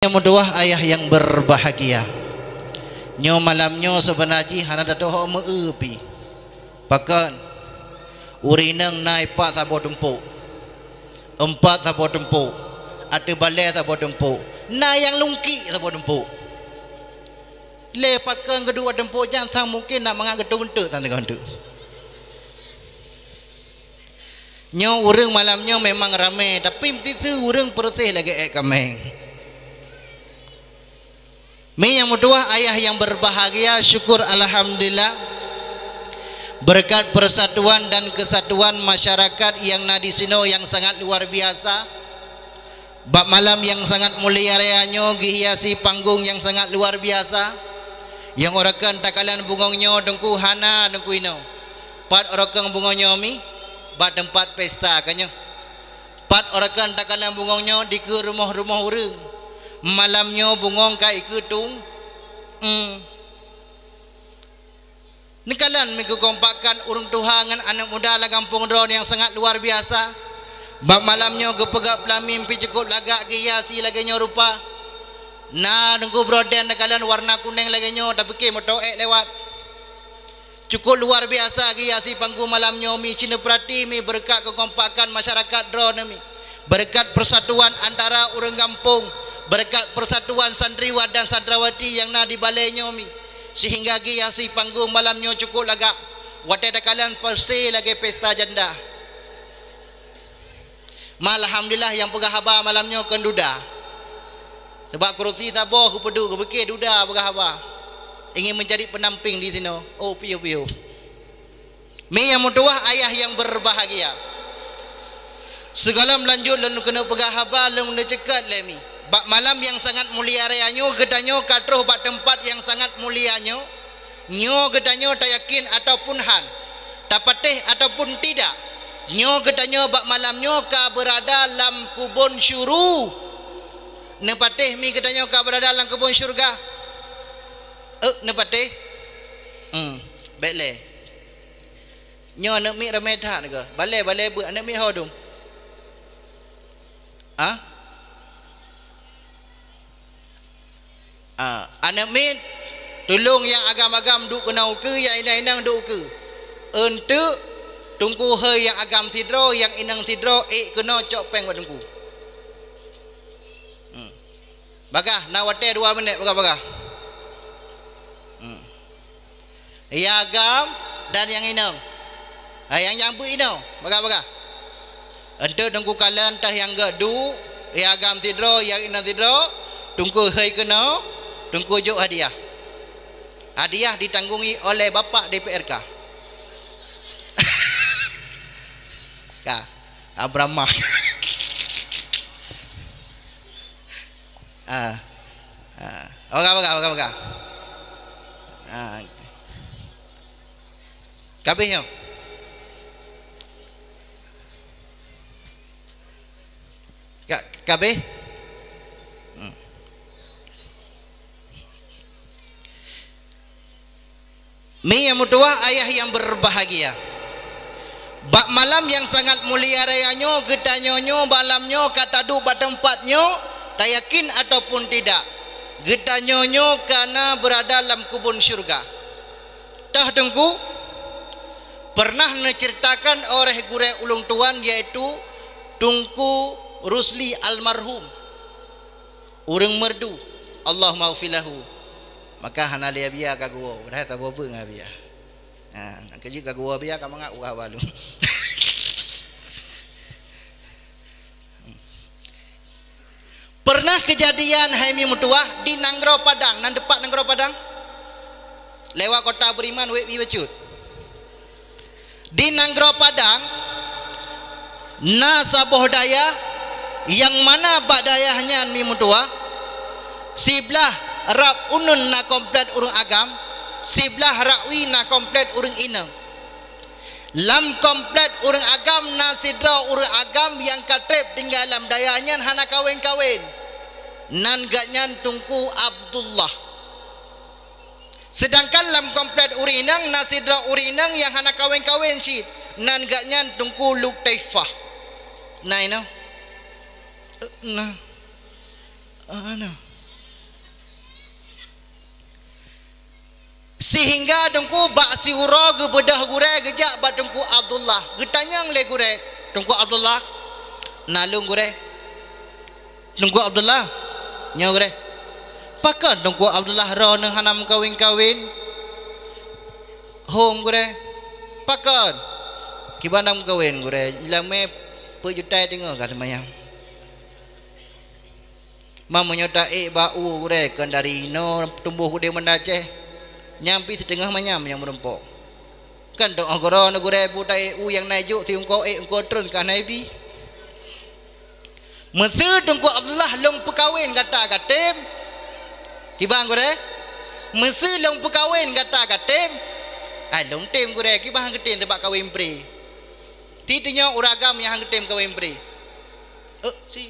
Yang mudah ayah yang berbahagia. Nyo malamnyo sebenarnya hana datoh meupi. Bahkan urinang naik 4 sabo dempuk. 4 sabo dempuk. Ada balai sabo dempuk. Na yang lungki sabo dempuk. Le pakan kedua dempuk jangan sang mungkin nak mengat gedung untuk santai untuk. Nyo urang malamnyo memang ramai tapi mesti urang persih lagi kameng. Yang kedua ayah yang berbahagia, syukur alhamdulillah berkat persatuan dan kesatuan masyarakat yang nadi sino yang sangat luar biasa. Bab malam yang sangat mulia rayanya dihiasi panggung yang sangat luar biasa. Yang orakan takalan bungongnya dengku hana dengku ino. Pat orakan bungongnya mi bab tempat pesta kanyo. Pat orakan takalan bungongnya di ke rumah-rumah urang. Malamnya bungong kai ketung nikalan minggu kompakan urung tuhangan anak muda la kampung Ron yang sangat luar biasa. Bab malamnya gepegak pelamin pi cukup lagak giasi laganya rupa na nunggu broden nikalan warna kuning laganya tapi ke motoek lewat cukup luar biasa giasi panggung malamnya mi cina perhati mi berkat kekompakan masyarakat Ron mi berkat persatuan antara urang kampung berkat persatuan santriwat dan santrawati yang na di balainya mi sehingga giasi panggung malamnya cukup lagak wadah kalian pasti lagi pesta janda. Alhamdulillah yang pegah haba malamnya kan duda sebab kursi tabah ku pedu ku bekir duda pegah haba ingin mencari penamping di sini. Oh piu mi yang mutuah ayah yang berbahagia segala melanjut lalu kena pegah haba lalu cekat lemi. Bak malam yang sangat mulia rayanya gedanyo katroh bak tempat yang sangat mulianya nyo gedanyo tak yakin ataupun han tapateh ataupun tidak nyo gedanyo bak malamnyo ka berada dalam kubun syuru nepateh mi gedanyo ka berada dalam kubun syurga nepateh baiklah nyo anak mi ramai dah ke balai bu anak mi hodum anak min tolong yang agam-agam duk kenau ke yang inang-inang duk ke untuk tungku he yang agam tidro yang inang tidro kena cok peng wadengku bagah nawate 2 minit bagah ya agam dan yang inang yang nyambu inang bagah untuk tungku kalian tah yang gadu ya agam tidro yang inang tidro tungku he kena tunggu juk hadiah ditanggungi oleh Bapak DPRK Kak Abrama Oke kabehnya kabeh mi yang mutua ayah yang berbahagia bak malam yang sangat mulia rayanya gedanyonyo malamnyo kata du bak tempatnyo tak yakin ataupun tidak gedanyonyo karena berada dalam kubun syurga tah dengku pernah menceritakan oleh gure ulung tuan yaitu Tungku Rusli almarhum urang merdu Allah maufilahu maka hana dia biar kagua dah tak apa ngah biar nak kerja kagua biar kamu ngak uah balu pernah kejadian haimi mutuah di Nanggro Padang nan depan Nanggro Padang lewat kota Beriman we becut di Nanggro Padang na saboh daya yang mana bak dayahnya mi mutuah sebelah rap unun na komplet urung agam sebelah rakwi na komplet urung inang lam komplet urung agam na sidra urung agam yang katrep tinggal dalam dayanya hana kawin-kawin nan gatnyan Tungku Abdullah sedangkan lam komplet urung inang na sidra urung inang yang hana kawin-kawin cid nan gatnyan Tungku Luktaifah nah ino nah sehingga dengku bak si ura ge bedah gure gejak bak dengku Abdullah getanyang le gure dengku Abdullah nalung gure dengku Abdullah nya gure pakan dengku Abdullah ro nang hanam kawin-kawin hom gure pakan kibandam kawin gure ilame pejutai dengar kat semayang mamanya tak bau gure kan dari no tumbuh gede mendaceh nyampi setengah manyam yang merempok kan dong agora gure butai yang najuk si engkau engkau turun kan naibi mesti dengku Abdullah long pekawin kata katem kibang gure mesti long pekawin kata katem long tem gure kibang ketem tebak kawin pri titinya uragam yang ketem kawin pri si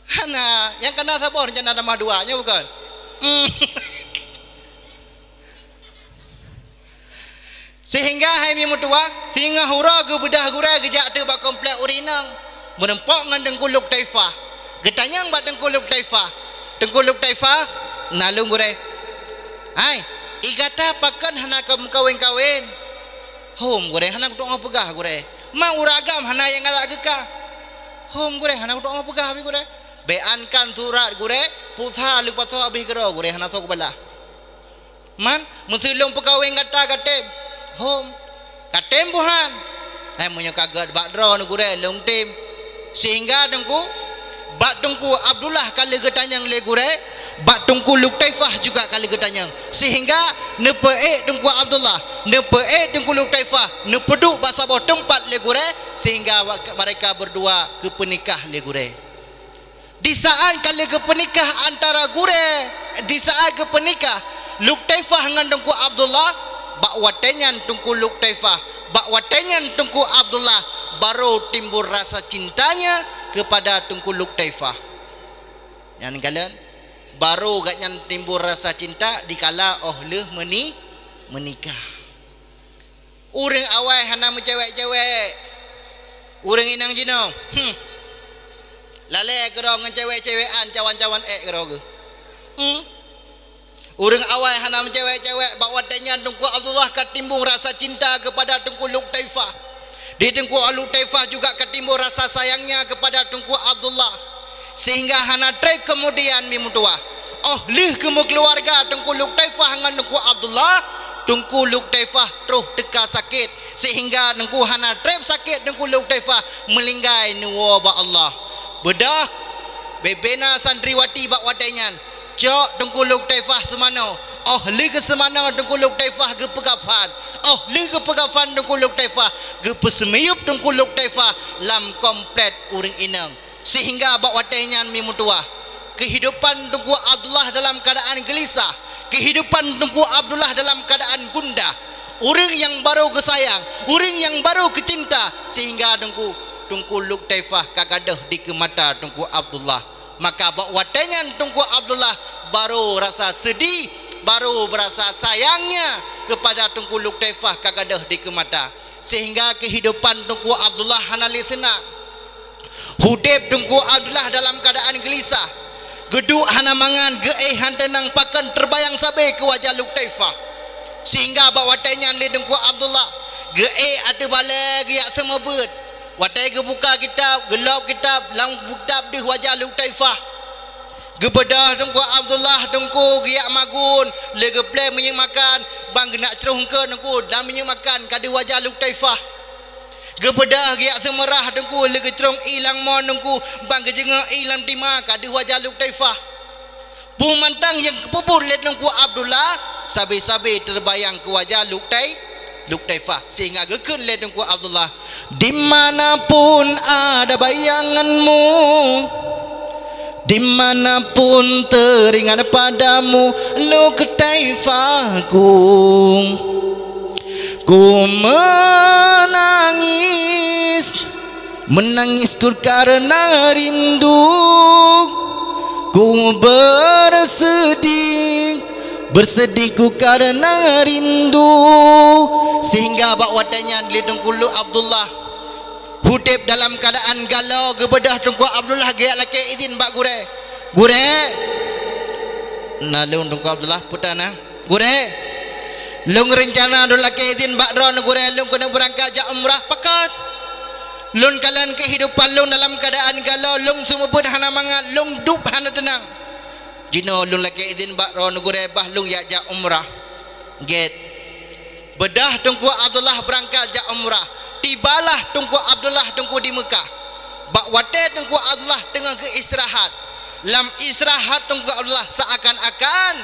hana yang kena sabar rencana nama duanya bukan sehingga hai mi mutua singa hura ge bedah gura gejak tu bak komplek urinang menempok ngan dengkuluk taifah getanyang bak dengkuluk taifah nalung gure hai igata pakan hana kawin hom gure hana kudu ngapegah gure ma uragam hana yang galak geka hom gure hana kudu ngapegah bi gure beankan surat gure pusha lupa so habis gero gure hana so bala man musilong pekawin kata katem hom katem buhan munyo kagat bak dro gure long tim sehingga dengku bak dengku Abdullah kali getanyang le gure bak dengku Luk Taifah juga kali getanyang sehingga nepe dengku Abdullah nepe dengku Luk Taifah nepeduk bak sabah tempat le gure sehingga mereka berdua ke penikah le gure. Di saat kali ke penikah antara gure di saat ke penikah Luk Taifah dengan dengku Abdullah bak watenyan dengku Luk Taifah bak watenyan dengku Abdullah baru timbul rasa cintanya kepada dengku Luk Taifah yang kalian baru gaknya timbul rasa cinta dikala le menikah urang awal hana cewek-cewek urang inang jino lale gero ngan cewek-cewekan cawan-cawan gero ge urang awal hana cewek-cewek bak watanya dengku Abdullah katimbung rasa cinta kepada dengku Luk Taifah di dengku Luk Taifah juga katimbung rasa sayangnya kepada dengku Abdullah sehingga hana trai kemudian mimutua lih kemu keluarga dengku Luk Taifah dengan dengku Abdullah dengku Luk Taifah terus teka sakit sehingga dengku hana trai sakit dengku Luk Taifah melinggai nuwa ba Allah bedah bebena santriwati bak watenyan cok dengku Luk Taifah semano li ke semano dengku Luk Taifah ge pegafan li ke pegafan dengku Luk Taifah ge pesemeyup dengku Luk Taifah lam komplet uring inang sehingga bak watenyan mi mutua kehidupan dengku Abdullah dalam keadaan gelisah kehidupan dengku Abdullah dalam keadaan gundah uring yang baru kesayang uring yang baru kecinta sehingga dengku Luk Taifah kagadah di kemata dengku Abdullah maka bak watenyan dengku Abdullah baru rasa sedih baru berasa sayangnya kepada dengku Luk Taifah kagadah di kemata sehingga kehidupan dengku Abdullah hanali senang hudib dengku Abdullah dalam keadaan gelisah geduk hana mangan geehan tenang pakan terbayang sabe ke wajah Luk Taifah sehingga bak watenyan le dengku Abdullah ada balik giak semua bet watai ke buka kitab gelap kitab lang kitab di wajah Luk Taifah gebedah dengku Abdullah dengku giak magun lege play menyeng makan bang genak ceruh ke dengku dan menyeng makan kadi wajah Luk Taifah gebedah giak semerah dengku lege cerong ilang mon dengku bang gejengah ilang timah kadi wajah Luk Taifah pumantang yang kepupur lihat dengku Abdullah sabi-sabi terbayang ke wajah Luk Taifah sehingga gekun lihat dengku Abdullah dimanapun ada bayanganmu dimanapun teringat padamu Luk Taifahku ku menangis karena rindu ku bersedihku karena rindu sehingga bak watannya lidungku Luk Abdullah hudib dalam keadaan galau gebedah dengku Abdullah giat laki izin bak gure nalung tungku Abdullah putana gure lung rencana dul laki idin bakron gure lung kena berangkat ja umrah pakat lun kalan kehidupan lung dalam keadaan galau lung sumubud hana mangat lung dup hana tenang jino lung laki idin bakron gure bah lung ya ja umrah get bedah tungku Abdullah berangkat ja umrah tibalah tungku Abdullah tungku di Mekah bak wate tungku Abdullah tengah ke istirahat lam istirahat tungku Abdullah seakan-akan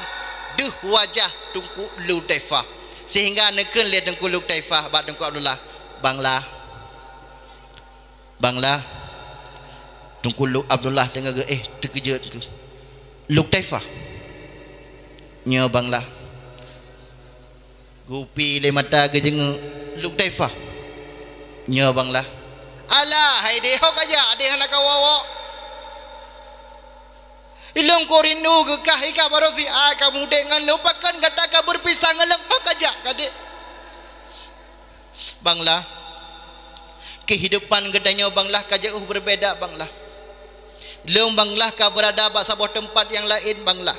duh wajah tungku Lutaifah sehingga neken lihat tungku Lutaifah bak tungku Abdullah banglah tungku Abdullah tengah ke terkejut ke Lutaifah nya banglah gupi le mata ke jenguk Lutaifah nya banglah alah hai deh hok aja adeh nak kawawa ilong ko rindu ke kah ika baru fi kamu dengan lupakan kata ka berpisah ngelak pakajak kade banglah kehidupan gedanya banglah kajauh berbeda banglah leung banglah ka berada bak sebuah tempat yang lain banglah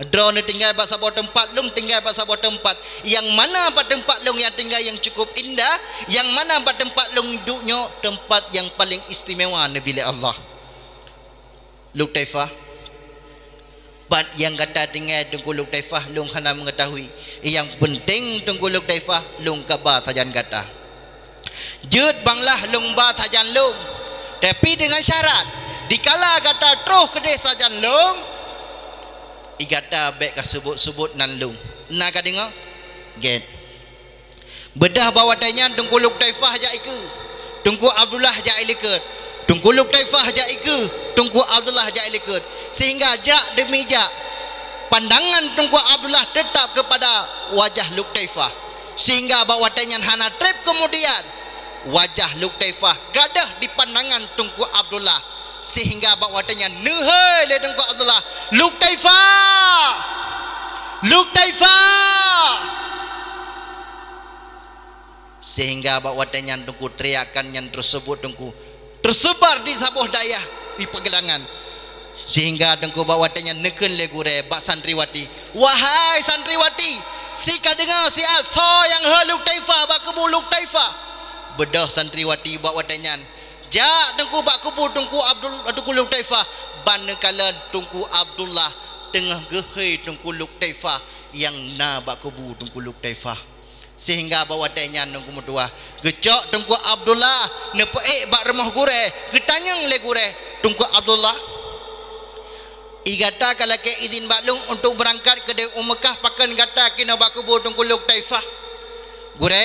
drone tinggal bak sebuah tempat lung tinggal bak sebuah tempat yang mana bak tempat lung yang tinggal yang cukup indah yang mana bak tempat lung duduknya tempat yang paling istimewa Nabi Allah Lutaifah bat yang kata tinggal tunggu Lutaifah lung hana mengetahui yang penting tunggu Lutaifah lung kabar sajan kata jut banglah lung ba sajan lung tapi dengan syarat dikala kata terus kedai sajan lung igata baik ka sebut-sebut nan lung nak ka dengar get bedah bawa tanya tunggu Lutaifah ja iku tunggu Abdullah ja ilikut tunggu Lutaifah ja iku tunggu Abdullah ja ilikut sehingga jak demi jak pandangan tunggu Abdullah tetap kepada wajah Lutaifah sehingga bawa tanya hana trip kemudian wajah Lutaifah gadah di pandangan tunggu Abdullah sehingga bawa tanya nehai le tunggu Abdullah Lutaifah sehingga bawa tanya tunggu teriakan yang tersebut tunggu tersebar di sabuh dayah di pegelangan sehingga tengku bawa tanya neken le gure bak santriwati wahai santriwati si ka dengar si tho yang he Lutaifah bak kubu Lutaifah bedah santriwati bawa tanya jak tengku bak kubu tengku tengku Lutaifah banekala tengku Abdullah tengah gehei tengku Lutaifah yang na bak kubu tengku Lutaifah sehingga bawa tanya tengku mutua gecok tengku Abdullah nepeik bak remah gure getanyang le gure tengku Abdullah igata kalau ke izin baklung untuk berangkat ke Mekah pakan gata kena bak kubur tengku Lutaifah gure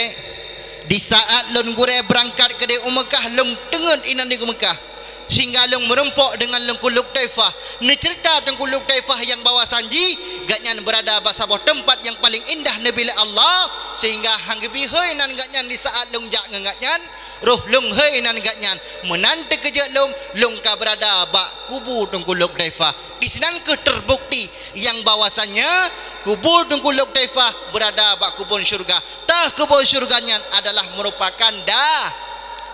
di saat lun gure berangkat ke Mekah lung tengen inan di Mekah sehingga lung merempok dengan tengku Lutaifah ni cerita tengku Lutaifah yang bawa sanji gatnyan berada pada sebuah tempat yang paling indah Nabi Allah sehingga hanggebi hei nan gatnyan di saat lung jak ngatnyan roh lung hei nan gatnyan menanti kejak lung ka berada bak kubur tengku Lutaifah di sinan ke terbukti yang bahwasanya kubur tengku Lutaifah berada bak kubur syurga tah kubur syurganya adalah merupakan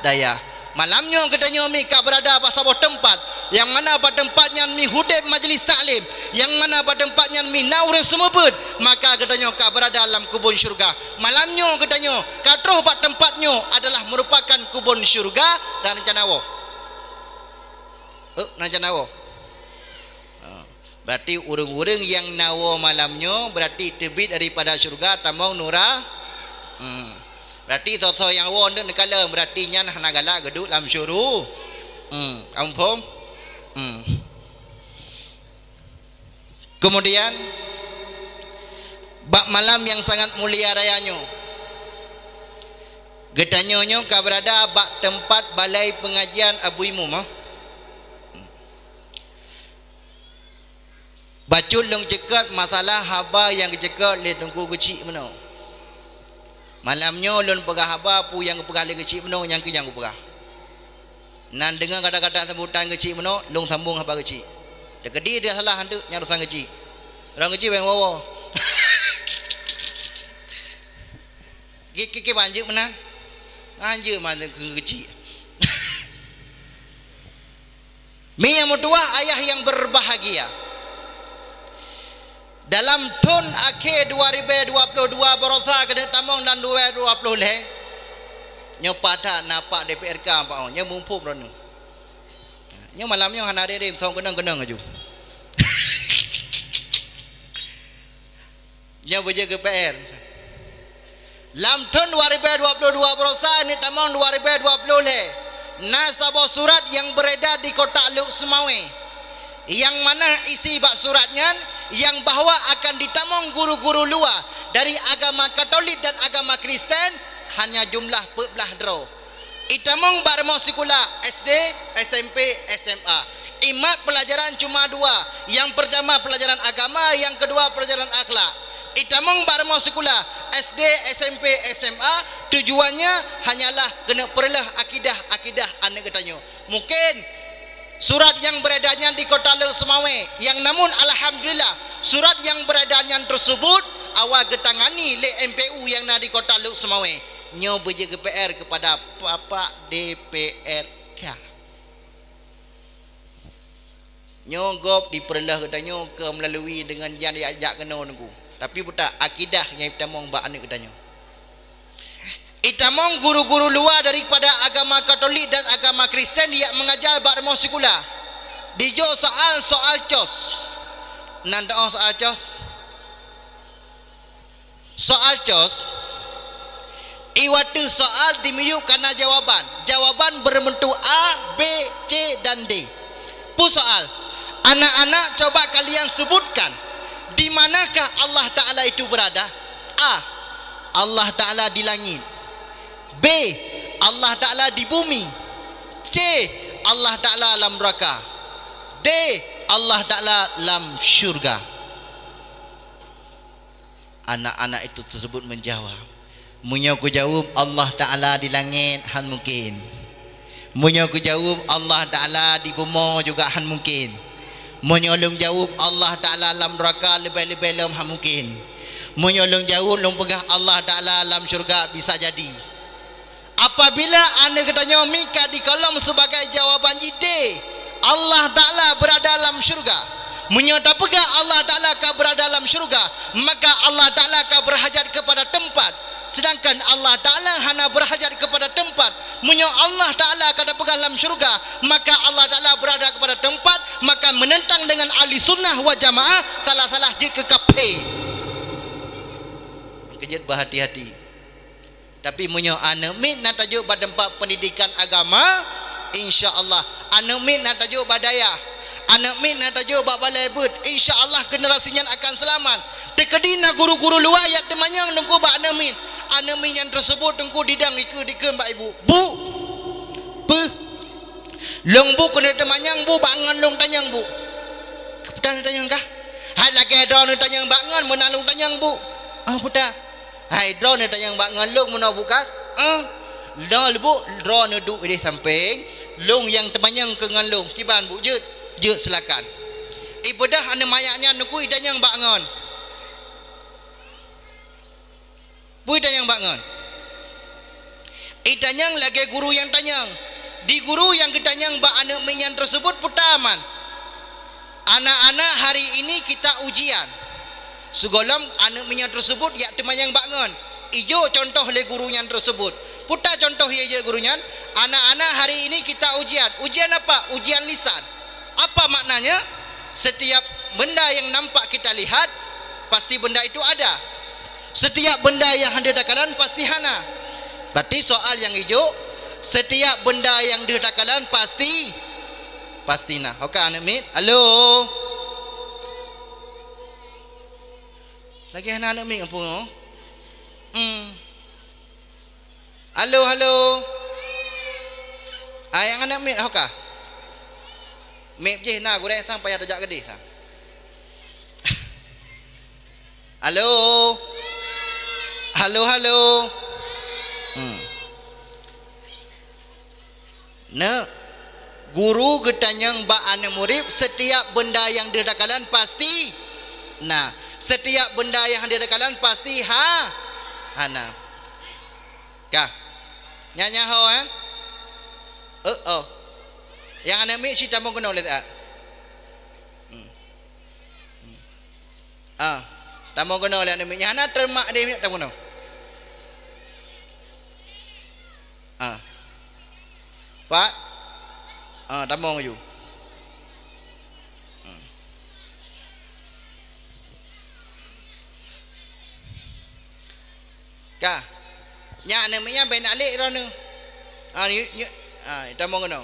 daya malamnya katanya mi ka berada pada sebuah tempat yang mana pada tempatnya mi hudib majlis taklim yang mana pada tempatnya mi naurif semebut maka katanya ka berada dalam kubur syurga malamnya katanya katroh pada tempatnya adalah merupakan kubur syurga dan rencanawo berarti urang-urang yang nawa malamnya berarti terbit daripada syurga tamang nura berarti toto yang awon tu nekala berarti nyan hanagala geduk dalam syuru ampun kemudian bak malam yang sangat mulia rayanya gedanyonyo ka berada bak tempat balai pengajian Abu Imam bacul long cekat masalah haba yang cekat le tunggu kecil mana malamnya lon pegah haba pu yang pegah le kecil mana yang ke yang pegah nan dengar kata-kata sebutan kecil mana long sambung haba kecil dekedi dia salah hantu nyarusan kecil orang kecil yang wawo kiki banjir mana anjir mana kecil mi yang mutua ayah yang berbahagia dalam tahun akhir 2022 berosa kena tamong dan 2020 leh nyo pada napak DPRK pak nyo mumpuk rono nyo malamnya hana rem song kenang-kenang aju nyo beje ke PR lam tahun 2022 berosa ni tamong 2020 leh nasabah surat yang beredar di kota Luk Semawe yang mana isi bak suratnya yang bahwa akan ditamong guru-guru luar dari agama Katolik dan agama Kristen hanya jumlah 14 draw. Itamong barmo sekolah SD, SMP, SMA. Imat pelajaran cuma 2. Yang pertama pelajaran agama, yang kedua pelajaran akhlak. Itamong barmo sekolah SD, SMP, SMA tujuannya hanyalah kena perlah akidah anak katanya. Mungkin surat yang beredarnya di kota Luk Semawe yang namun alhamdulillah surat yang beredarnya tersebut awal getangani le MPU yang na di kota Luk Semawe nyo beje ke PR kepada Bapak DPRK nyo gop diperlah katanya ke melalui dengan yang diajak kena nunggu tapi buta akidah yang itamong ba anak katanya itamong guru-guru luar daripada agama Katolik dan agama Kristen yang mengajar barmo sekolah dijo soal cos nanda soal cos iwatu soal dimiyuk karena jawaban berbentuk A, B, C dan D pu soal anak-anak coba kalian sebutkan di manakah Allah Ta'ala itu berada. A, Allah Ta'ala di langit. B, Allah Ta'ala di bumi. C, Allah Ta'ala alam neraka. D, Allah Ta'ala alam syurga. Anak-anak itu tersebut menjawab, munyo ku jawab Allah Ta'ala di langit han mungkin, munyo ku jawab Allah Ta'ala di bumi juga han mungkin, munyo long jawab Allah Ta'ala alam neraka lebih-lebih lam han mungkin, munyo long jawab long pegah Allah Ta'ala alam syurga bisa jadi. Apabila anda katanya mika di kolom sebagai jawaban D, Allah Ta'ala berada dalam syurga, menyata pegah Allah Ta'ala ka berada dalam syurga, maka Allah Ta'ala ka berhajat kepada tempat, sedangkan Allah Ta'ala hana berhajat kepada tempat. Menyo Allah Ta'ala kata pegah dalam syurga, maka Allah Ta'ala berada kepada tempat, maka menentang dengan ahli sunnah wa jamaah salah-salah jid ke kape kejut berhati-hati. Tapi menyo anak min nak tajuk pada tempat pendidikan agama, insya-Allah anak min nak tajuk badaya, anak min nak tajuk bak balai but, insya-Allah generasinya akan selamat. Tekadina guru-guru luar yang temanyang nunggu bak anak min yang tersebut tengku didang dikeun bak ibu. Bu. Pe. Long bu kena temanyang bu bangan long tanyang bu. Keputan tanyang kah? Hai lagi drone tanyang bangan menalung tanyang bu. Ah puta. Hai drone tanyang bangan long mena bukan? Lol bu drone duduk di samping, long yang temanyang ke ngan long. Kiban bu je silakan. Ibadah ane mayaknya nuku idanyang bangan. Bu idanyang bangan. Idanyang lagi guru yang tanyang. Di guru yang ketanyang ba anak minyan tersebut putaman. Anak-anak hari ini kita ujian. Segolong anak minyan tersebut ya temanyang bangan. Ijo contoh le gurunya tersebut. Puta contoh ya je gurunya. Anak-anak hari ini kita ujian. Ujian apa? Ujian lisan. Apa maknanya? Setiap benda yang nampak kita lihat, pasti benda itu ada. Setiap benda yang hendak pasti hana. Berarti soal yang hijau, setiap benda yang didakalan pasti nah. Oke anak mit. Halo. Lagi anak mit apa? Halo. Yang anak mit oke. Mep je na goreng sang payah tajak gede sang. Halo. Nah, guru getanyang ba anak murid setiap benda yang didakalan pasti. Nah, setiap benda yang didakalan pasti hana. Kah? Nyanya ho kan? Yang anak mik cerita mau kena oleh tak? Tamu guna oleh ane nyana termak dia minat tamu guna. Pak. Tamu ngaju. Ka. Nya ane nya ben alik rono. Ni tamu guna.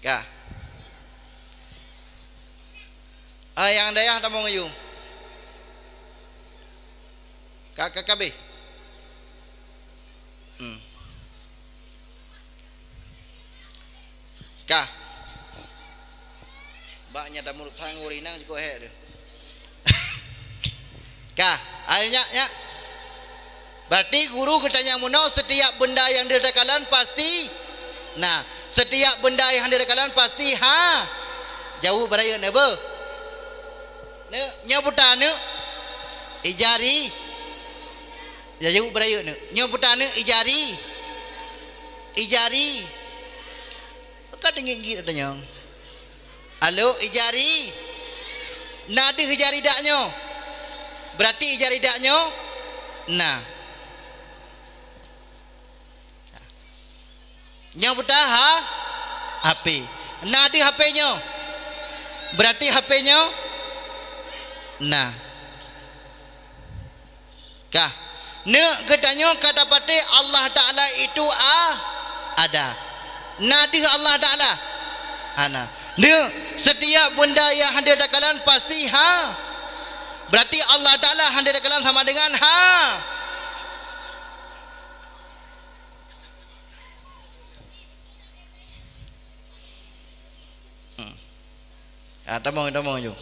Ka. Yang dayah tamu ngaju. Kakak kabe. Ka. Baknya tamu sanguri nang juga he dia. Ka, akhirnya ya. Berarti guru katanya munau setiap benda yang didekalan pasti. Nah, setiap benda yang didekalan pasti jauh beraya ne be. Ne nyabutan ne ijari. Ya jauh beraya ne. Nyabutan ne ijari. Ijari. Ka dengin git katanya. Halo ijari. Nadi ijari daknyo. Berarti ijari daknyo. Nah. Nya buta HP. Nadi HP-nya. Berarti HP-nya. Nah. Kah. Ne katanya kata pate Allah Taala itu ada. Nadi Allah Taala. Ana. Ne setiap benda yang hadir dakalan pasti berarti Allah Taala hadir dakalan sama dengan Tamang je.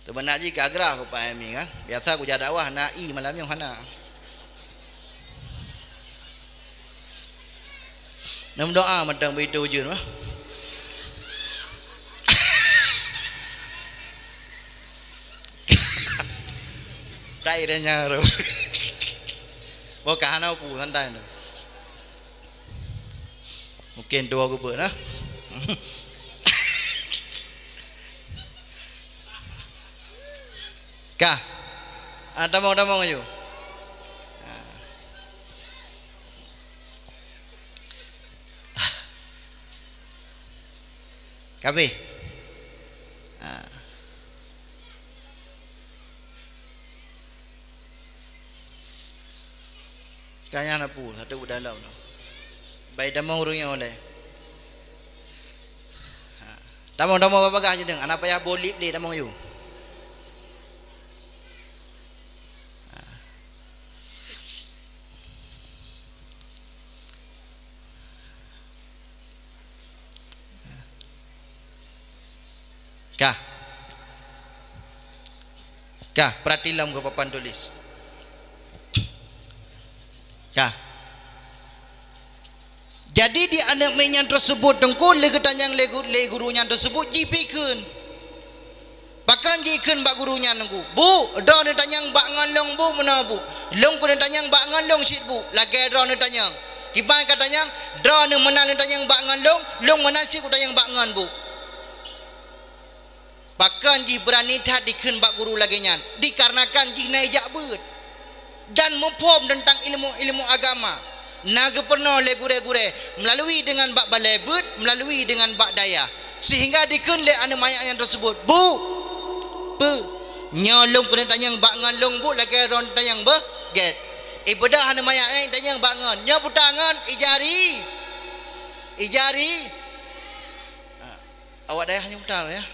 Tu benar je gagrah aku Pak Emi kan. Biasa aku jadi dakwah nai malam yang hana. Nam doa madang begitu je mah. Tai dah nyaru. Bukan hana pu santai tu. Mungkin dua gubuk nah. Kah? Damang ayo. Kabe. Kaya na pu, satu dalam no. Baik damang urungnya oleh. Damang apa gah je deng, anak payah bolip le damang you. Kah, perhatilam ke papan tulis. Kah. Jadi di anak menyan tersebut tengku le ketanyang le gurunya tersebut jipikeun. Bahkan jikeun bak gurunya nengku. Bu, do ne tanyang bak ngalong bu mena bu. Long ku ne tanyang bak ngalong sit bu. Lagi do ne tanyang. Kiban katanya do ne menang ne tanyang bak ngalong, long menang sit ku tanyang bak ngan bu. Bahkan ji berani tak dikeun bak guru lagi nyan. Dikarenakan ji naijak beut. Dan mempom tentang ilmu agama. Naga pernah le gure-gure melalui dengan bak balai beut, melalui dengan bak daya. Sehingga dikeun le anu mayak yang tersebut. Bu. Nyolong kena tanyang bak ngalong bu lagi ron tanyang be get. Ibadah anu mayak yang tanyang bak ngan. Nya putangan ijari. Awak daya hanya putar ya.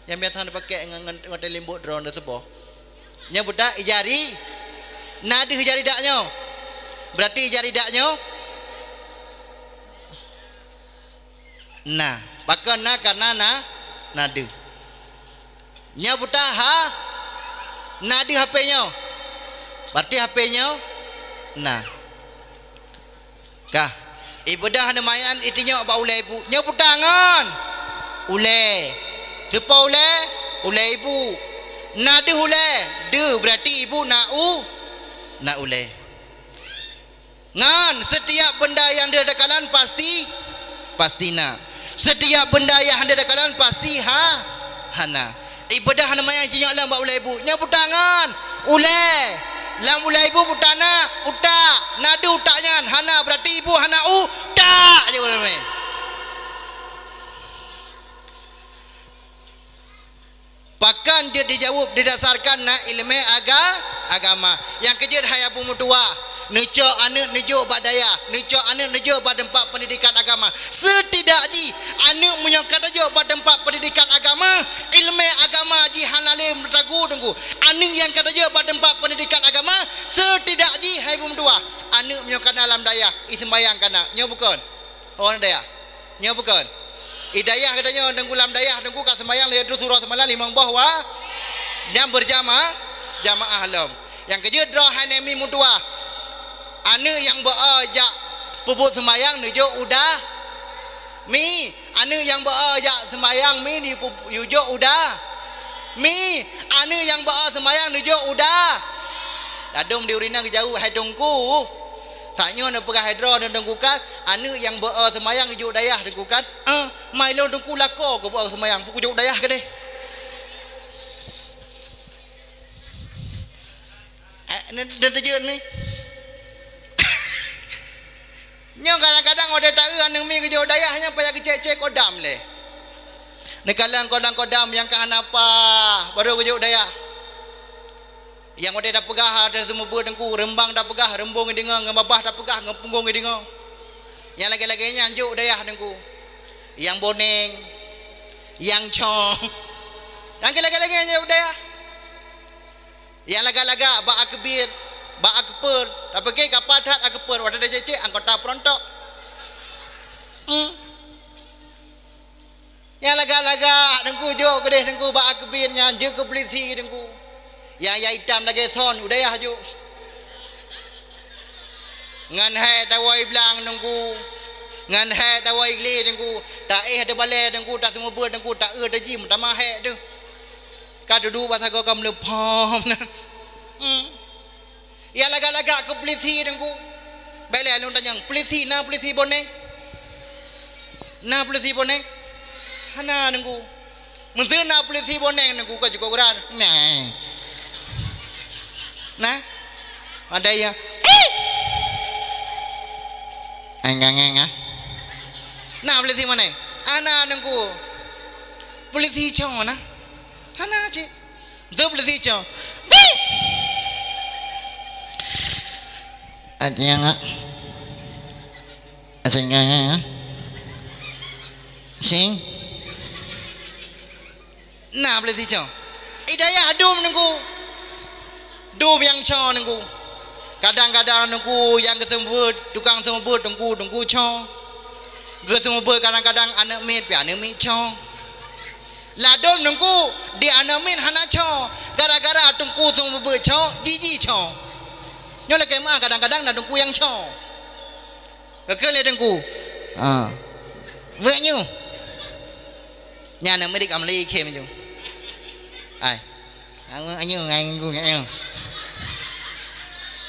Yang biasa pakai ngan limbuk drone tersebut. Nya budak ijari. Nadi ijari daknyo. Berarti ijari daknyo. Nah, bahkan karena nadi. Nya budak nadi HP-nya. Berarti HP-nya. Nah. Kah. Ibadah namayan itinya ba ulai ibu. Nya budangan. Ulai. Siapa ulai? Ulai ibu. Nadi ulai. De berarti ibu nak uleh. Ngan setiap benda yang dia ada kalan pasti nak. Setiap benda yang ada kalan pasti hana. Ibadah namanya jinyak lam ba ulai ibu. Nya putangan ulai. Lam ulai ibu putana utak. Nadu utaknya hana berarti ibu hana utak je boleh. Bahkan dia dijawab didasarkan na ilmu agama. Yang kejut hai abu mutua. Neco anak nejo badaya, neco anak nejo pada tempat pendidikan agama. Setidaknya anak menyangkat aja pada tempat pendidikan agama, ilmu agama ji hanale meragu tunggu. Anak yang kata aja pada tempat pendidikan agama, setidaknya hai bum dua. Anak menyangkat dalam daya, itu bayang kana. Nyo bukan. Orang daya. Nyo bukan. Idayah katanya tunggu dalam daya, tunggu kat sembahyang lihat surah semalam limang bahwa yang jamaah alam. Yang kejut roh hanemi mutua. Anak yang beajak puput sembayang nujuk udah mi. Anak yang beajak sembayang mi ni nujuk udah mi. Anak yang beajak sembayang nujuk udah dadum diurina kejauh hai dongku. Taknya nak pegah hidro dan dengkukan. Anak yang beajak sembayang nujuk dayah dengkukan. Mai lo dengku lako ko beajak sembayang puku juk dayah ke deh. Dah terjun ni. Nyo kadang-kadang ada tak anak mi kerja dayah hanya payah kecek-cek kodam le. Nekalang kodam yang kahan apa baru kerja dayah. Yang ada dah pegah ada semua berdengku rembang dah pegah rembung dengar ngabah dah pegah ngapunggung dengar. Yang lagi-laginya anjuk dayah dengku. Yang boneng, yang cong. Yang lagi-lagi anjuk dayah. Yang laga-laga ba akbir ba akper tapi ke kapadat akper wada de cece anggota prontok yang laga-laga dengku jo gede dengku ba akbirnya je ke polisi dengku yang ya hitam lagi thon udayah jo ngan hai dawai blang dengku ngan hai dawai gli dengku tak ada balai dengku tak semua ber dengku tak ada jim tak mah hai tu ka duduk pasal kau kam lepom ya lagak-lagak ke polisi dengku. Baiklah lu tanya, polisi na polisi boneng. Na polisi boneng. Hana dengku. Menteri na polisi boneng dengku kau juga geran. Nah. Ada ya. Engang. Na polisi boneng. Ana dengku. Polisi cong na. Hana je. Tu polisi cong. Adanya asingnya sing nah boleh tijo idayah adum nunggu dum yang cho nunggu kadang-kadang nunggu yang ketemu tukang temu bud nunggu cho ketemu bud kadang-kadang anak mit pi anak mit cho ladom nunggu di anak mit hana cho gara-gara tungku temu bud cho jiji cho nyo le kemah kadang-kadang nak dengku yang cho. Kekele dengku. Vek nyu. Nya nak medik amli kem ju. Ai. Anyu ngai ngu ngai.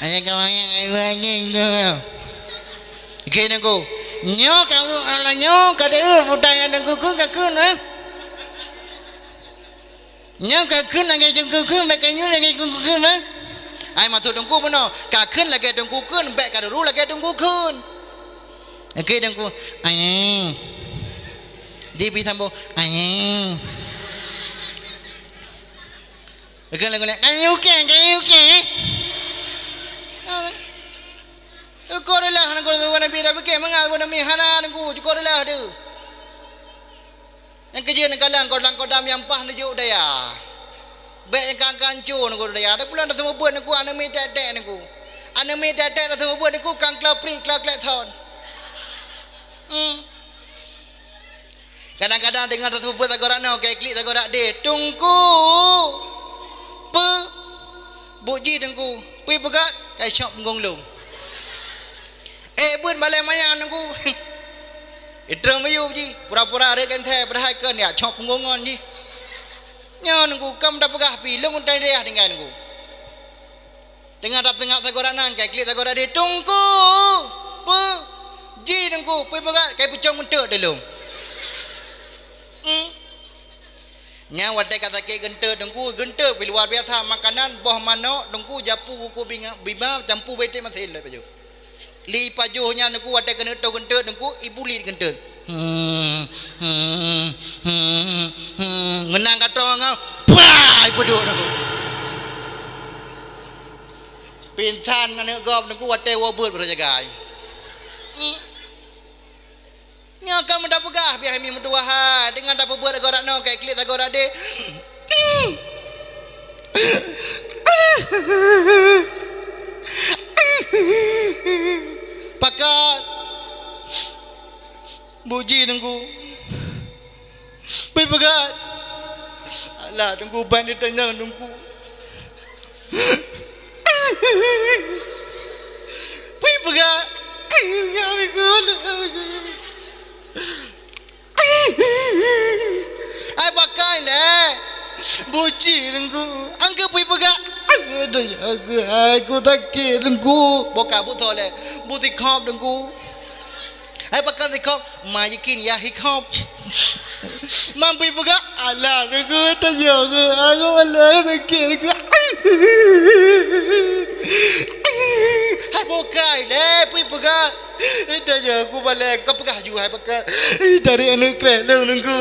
Ai kau anyu. Ke dengku. Nyo kau ala nyo kade budaya dengku ku kakun eh. Nyo kakun lagi dengku ku makanyu lagi dengku ku eh. Ai maksud dengku benar. Kakun lagi dengku kun, baik kaduru lagi dengku kun. Okey dengku. Ai. Di pi tambo. Ai. Okey lagu ni. Kayu ke. Kau dah nak kau tu nabi dah pakai mengal pun nabi hana dengku. Kau dah tu. Yang kerja nak kau dam yang pah nujuk daya. Baik yang kancu nunggu daya. Ada pula dah semua buat nunggu anak mi dedek nunggu. Anak mi dedek dah semua buat nunggu kang klapri klak thon. Kadang-kadang dengar dah semua buat tagorak no kayak klik tagorak de. Tunggu. Pe. Buji nunggu. Pi pegat kai shop ngong lung. Buat balai maya nunggu. Itu mayu ji. Pura-pura rekan teh berhai kan ya shop ngongon ji. Nyo nunggu kam dah pegah pi lung untai dia dengan nunggu. Dengan tak tengah tagora nangkai klik tagora dia tunggu. Pe ji tunggu, pe berat kai pucung mentek dulu. Nya wadai kata ke gentek tunggu, gentek pi luar biasa makanan boh manok tunggu japu kuku bima campu bete masih le baju. Li pajuhnya tunggu wadai kena tu gentek tunggu ibu li gentek. Menang kata ngau. Bah ibu duk tunggu. Pincan ngane gop nunggu wate wo beut berjagai. Nya kamu dah pegah biar mi mendua ha dengan dah buat agora no kai klik agora de. Pakat buji nunggu. Pai pegat. Alah nunggu ban dia tanya nunggu. Pai pegat. Ya ai pakai le buci nunggu angka pai pegat. Ada aku takut nunggu boka buto le buti khop nunggu. Ai pakai ti khop majikin ya hikop. Mampu pegat alah nunggu tanya aku alah takut nunggu. Hai bokai le pai pegat. Tanya aku balik kau pegah juga hai pegat. Dari anak kre nunggu.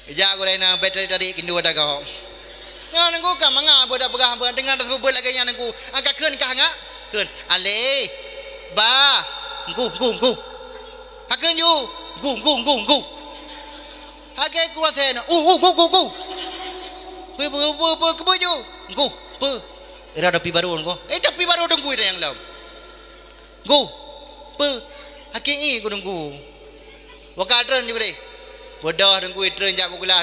Ija aku dah nak bateri tadi kindu ada kau. Yang nunggu kan mangga boda pegah dengan tersebut lagi yang nunggu. Angkat keun kah ngak? Keun. Ale. Ba. Ngku. Hakun you. Ngku. Hakai ku asen. Ngku. Pe kebuju. Ngku. Pe. Era dapi baru ngko. Dapi baru nunggu ida yang dalam. Ngku. Pe. Hakai ku nunggu. Wakadran juga deh. Bodoh nunggu tren jak bukulah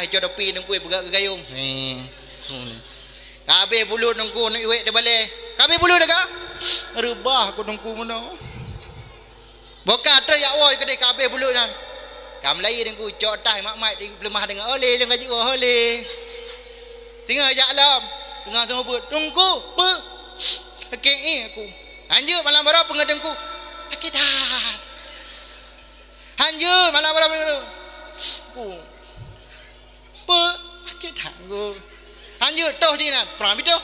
hijau tepi nunggu pegak gayung. Kabe bulu nunggu nak iwek dia balik. Kabe bulu dah kah? Rebah aku nunggu mana. Boka tren jak woi kedai kabe bulu nan. Kam lai nunggu cok tai mak di lemah dengan oleh dengan gaji oleh. Tinggal jak alam. Dengar semua buat nunggu pe. Okey aku. Anjur malam baru pengadengku. Sakit dah. Anjur malam baru ku pe sakit hanggu anjur toh jinan pernah itu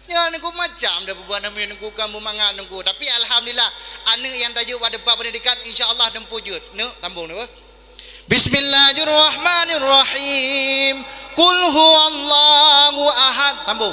ya nunggu macam dah buat nama nunggu kamu mangat nunggu tapi alhamdulillah anak yang tajuk pada pendidikan insyaallah dan pujud ne tambung apa Bismillahirrahmanirrahim qul huwallahu ahad tambung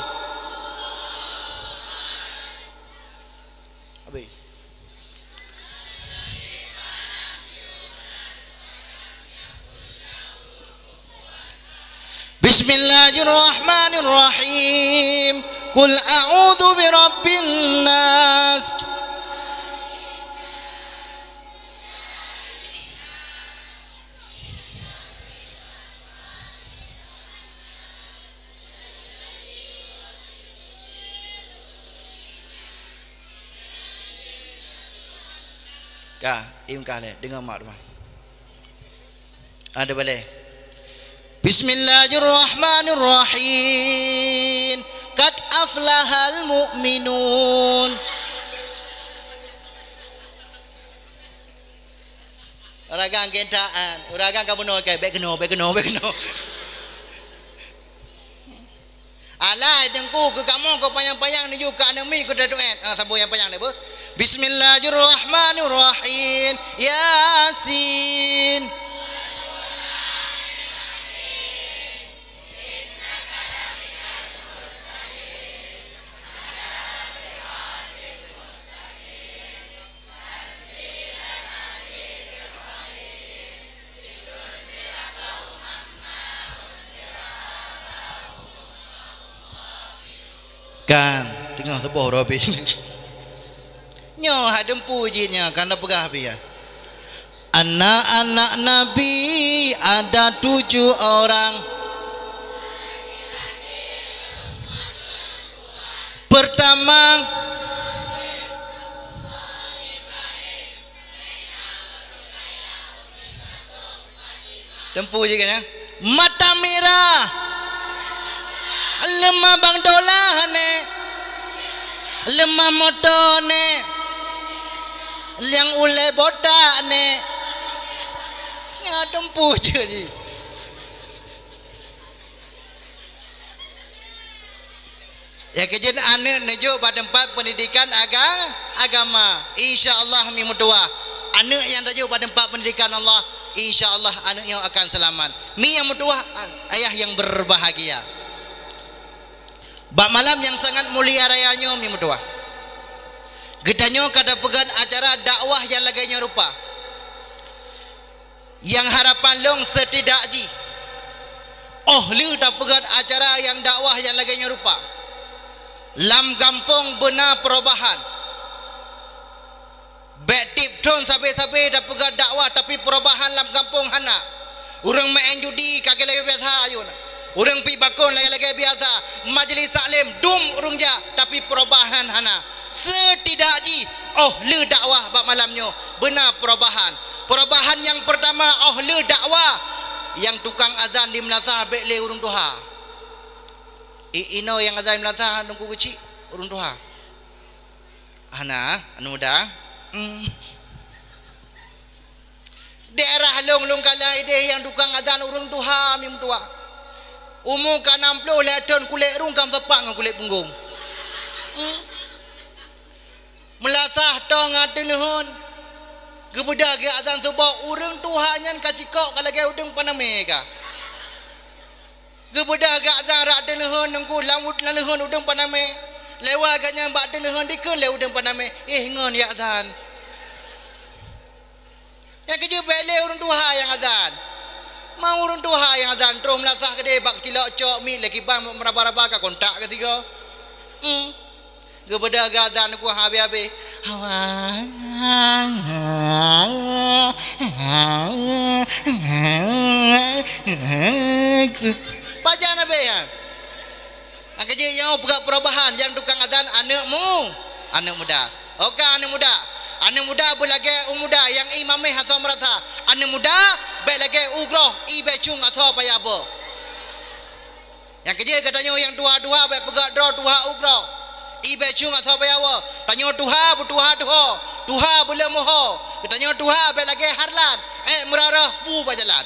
Bismillahirrahmanirrahim. Qul a'udzu birabbin nas. Kah, kah le dengar mak teman. Ada boleh. Bismillahirrahmanirrahim. Qad aflahal mu'minun. Uragang kentaan, uragang kamu no kai back no. Alai dengku ke kamu kau payang-payang ni juga anemi ku daduet. Sabo yang payang ni bu. Bismillahirrahmanirrahim. Yasin. Kan tengah sebuah robi nyoh dempu jinya kan dah pegah bi ya anak-anak Nabi ada 7 orang pertama dempu je kan ya mata merah lemah bang dolah ne lemah motor ne yang ulai botak ne ya tempuh je ni. Ya kejen anak nejuk pada tempat pendidikan agama. Insya-Allah mi mutua. Anak yang tajuk pada tempat pendidikan Allah, insya-Allah anaknya akan selamat. Mi yang mutua ayah yang berbahagia. Bak malam yang sangat mulia rayanya mi mutua. Gedanyo kada pegan acara dakwah yang laganya rupa. Yang harapan long setidakji. Oh lu tak pegan acara yang dakwah yang laganya rupa. Lam kampung benar perubahan. Betip ton sampai-sampai dah pegang dakwah tapi perubahan lam kampung hana. Orang main judi kaki lagi biasa ayun. Orang pi bakon lagi biasa. Majlis taklim dum urung ja tapi perubahan hana. Setidakji oh le dakwah bab malamnya benar perubahan. Perubahan yang pertama oh le dakwah yang tukang azan di Melaka bekle urung duha. Ino yang azan Melaka nunggu kecil urung duha. Hana anu muda. Daerah long kala ide yang tukang azan urung duha mim tua. Umur ka 60 leton kulit rung kan pepak dengan kulit punggung. Melasah tong adenuhun. Gebuda ge azan subuh urang tuhanyan kacikok kalau ge udeng paname ka. Gebuda ge azan rak adenuhun nunggu lamut laluhun udeng paname. Lewa agaknya bak adenuhun dikun le udeng paname. Ngon ya azan. Yang kerja bele urang tuha yang azan. Mau urang tuha yang azan trom melasah gede bak cilok cok mi lagi bang meraba-raba ka kontak ketiga. Gebuda ge azan ku habi-habi. Pajan abe ya. Kerja yang perubahan yang tukang azan anakmu, anak muda. Okey anak muda. Anak muda belage muda yang imameh atau merata. Anak muda belage ugroh ibecung atau apa ya bo. Yang kerja katanya yang dua-dua be pegak draw dua ugroh. Ibecung atau apa ya bo. Tanya tuha butuha doho. Tuha boleh moho. Katanya tuha belage harlan. Merarah bu bajalan.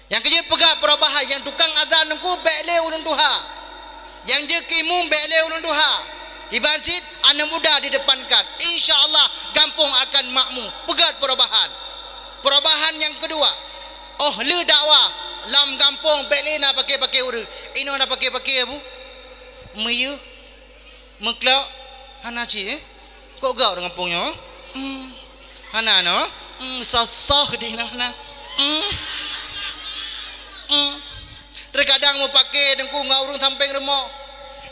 Yang kerja pegak perubahan yang tukang azan nunggu bekle urun tuha. Yang je kimum bekle urun tuha. Di masjid anak muda di depankan. Insya-Allah kampung akan makmum. Pegat perubahan. Perubahan yang kedua. Oh le dakwah lam kampung bekle na pakai urut. Ino na pakai abu. Meyu meklak hana ci kok gau dengan kampungnya. Hana no. Sasah di na. Terkadang mau pakai dengku ngaurung sampai remok.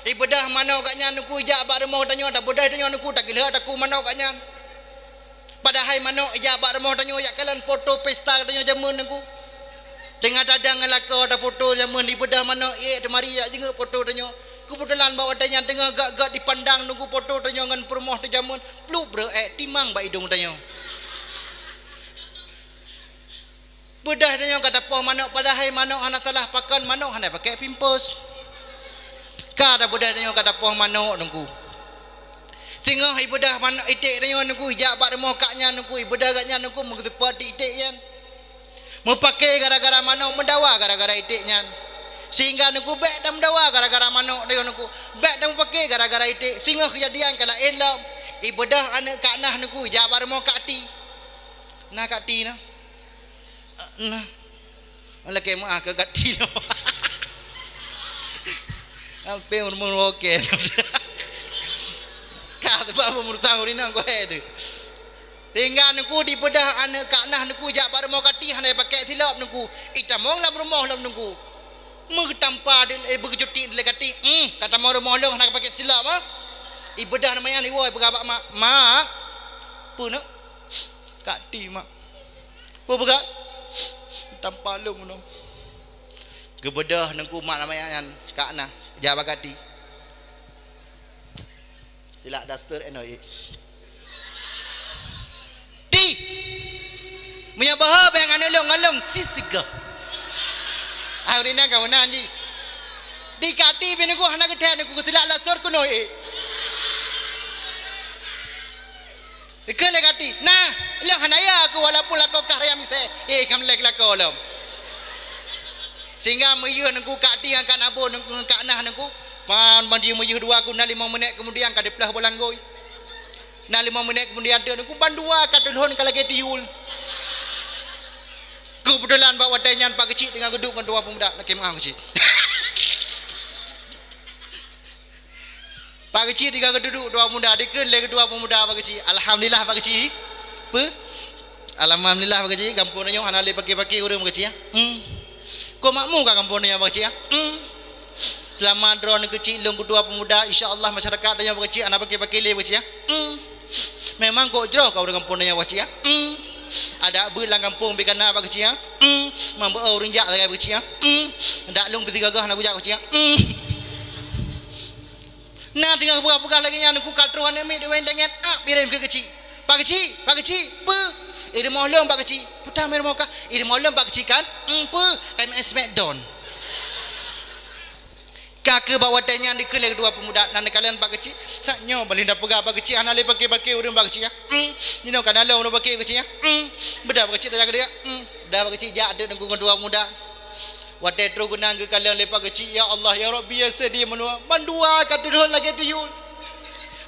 Ibadah mana agaknya nuku ijak bak remah tanya tak bodah tanya nuku tak gila aku mana agaknya. Padahal mana ijak bak remah tanya yak kalian foto pesta tanya jamun nuku. Tengah dadang ngelaka ada foto jamun ibadah mana demari yak jenguk foto tanya. Kebetulan bawa tanya tengah gak dipandang nuku foto tanya ngan permoh tu jamun pluk bre timang bak hidung tanya. Bedah tanya kata poh mana padahal mana anak salah pakan mana anak pakai pimpos. Kada bedah tanya kata poh mana nunggu. Sehingga ibadah mana itik tanya nunggu ijak bak remah kaknya nunggu ibadah kaknya nunggu mengesepat itik yan. Mepakai gara-gara mana mendawa gara-gara itiknya. Sehingga nunggu bek dah mendawa gara-gara mana tanya nunggu. Bek dah pakai gara-gara itik. Sehingga kejadian kalau elok ibadah anak kaknah nunggu ijak bak remah kakti. Nah kakti nah. Nah, ala kemah ke kati no. Ampe umur okey. Kata apa murtang urina ko head. Tinggal nuku di bedah anak kaknah nuku jak bar mau kati hanai pakai silap nuku. Itamong lam rumah lam nuku. Meg tanpa begejuti le kati. Kata mau rumah long nak pakai silap ah. Ibadah namanya ni woi begabak mak. Mak. Pu nak? Kati mak. Pu begak? Tanpa lung no. Gebedah nengku mak namanya kak nah jawab kati. Sila daster NOI. Ti. Menyabah hari na kau na anji di kati bini ku hana keteh ku silak lasor ku noi ikan le kati nah le hana ya aku walaupun lakau karya mise kam lek lakau lam sehingga meyuh nengku kati angkat nabo nengku angkat nah nengku pan mandi meyuh dua aku na 5 minit kemudian kada pelah bolanggoi na 5 minit kemudian ada nengku bandua kata dohon kalau ke tiul kebetulan bawa denyan pak kecil dengan gedung dengan dua pemuda nak kemah kecil pak kecil dengan gedung dua pemuda dikun le kedua pemuda pak kecil alhamdulillah pak kecil pe alhamdulillah pak kecil kampung nyo hana le pakai urang pak kecil ko makmu ka kampung nyo pak kecil selama drone kecil long kedua pemuda insyaallah masyarakat dan pak kecil anak pakai le pak kecil memang kok jero kau dengan kampung nyo pak kecil ada belang kampung bekana apa kecil mampu orang jak lagi kecil ndak long peti gagah nak jak kecil nah tinggal buka lagi yang aku katruan ni dewen dengan birin ke kecil pak kecil pe ide mahlum pak kecil putar mer moka ide mahlum pak kecil kan pe kami smackdown kakak bawa tanya dikun lagi dua pemuda nan kalian pak kecil tak nyo balinda pegah pak kecil ana le pakai urang pak kecil you know kan ala urang pakai kecil beda pak kecil dah jaga dia dah pak kecil jak ada dengan dua pemuda wate tru gunang ke kalian le pak kecil ya Allah ya Rabbi ya sedih mandua kata dihol lagi diul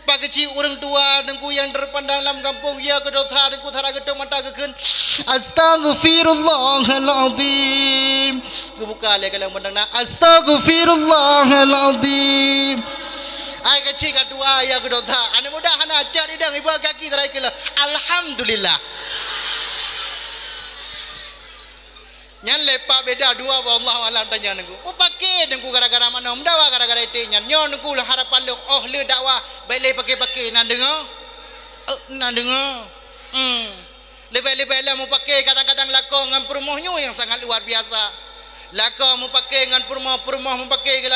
pak kecil orang tua dengku yang terpandang dalam kampung ya kedosa dengku thara gedung mata kekeun astaghfirullahalazim buka le kalian mendang astaghfirullahalazim ai kecil kedua ya kedosa ane mudah hana ajar idang ibu kaki terai kala alhamdulillah nyan lepak beda dua wallahu alam tanya nengku pakai nengku gara-gara mana mendawa gara-gara itu nyan nyon nengku harapan lu oh le dakwah baik le pakai nan dengar lebih-lebih lah mau pakai kadang-kadang lakon dengan perumohnya yang sangat luar biasa lakon mau pakai dengan perumoh mau pakai ke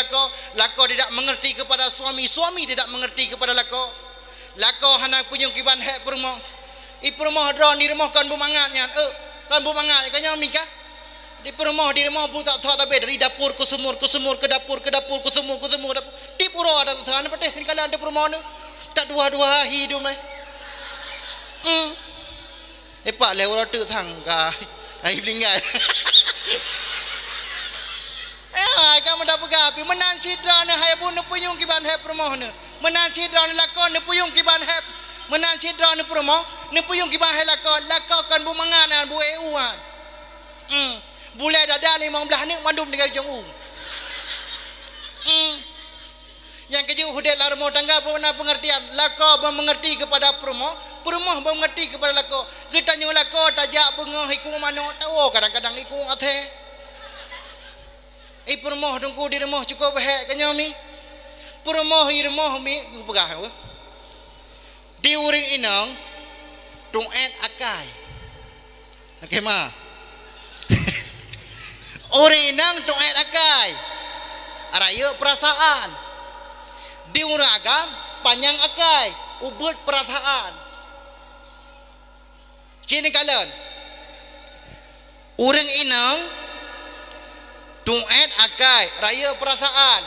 lakon tidak mengerti kepada suami tidak mengerti kepada lakon hana punyung kiban hek perumoh perumoh drone di rumah kan bumangatnya kan bumangat kan nyami kah di rumah pun tak tahu tapi dari dapur ke sumur ke dapur ke sumur di pura ada sana peteh ni kalian ada rumah ni tak dua hidup ni pak le orang tu tangga ai blingai kamu dah pegapi menan cidra ni hai pun puyung kiban hai rumah ni menan cidra ni lakon ni puyung kiban hai menan cidra ni rumah ni puyung kiban hai lakon kan bumangan bu euan bulai dada 15 ni mandum dengan ujung yang keju hudek la rumah tangga pernah pengertian lako mengerti kepada perumoh mengerti kepada lako kita nyu lako tajak bengah iku mano tahu kadang-kadang iku athe perumoh dengku di rumah cukup bahek kanyami perumoh di rumah mi pegah di uring inang tuet akai okey ma urinang tuet akai araya perasaan diuragam panjang akai ubud perasaan cini kalian uring inang tuet akai raya perasaan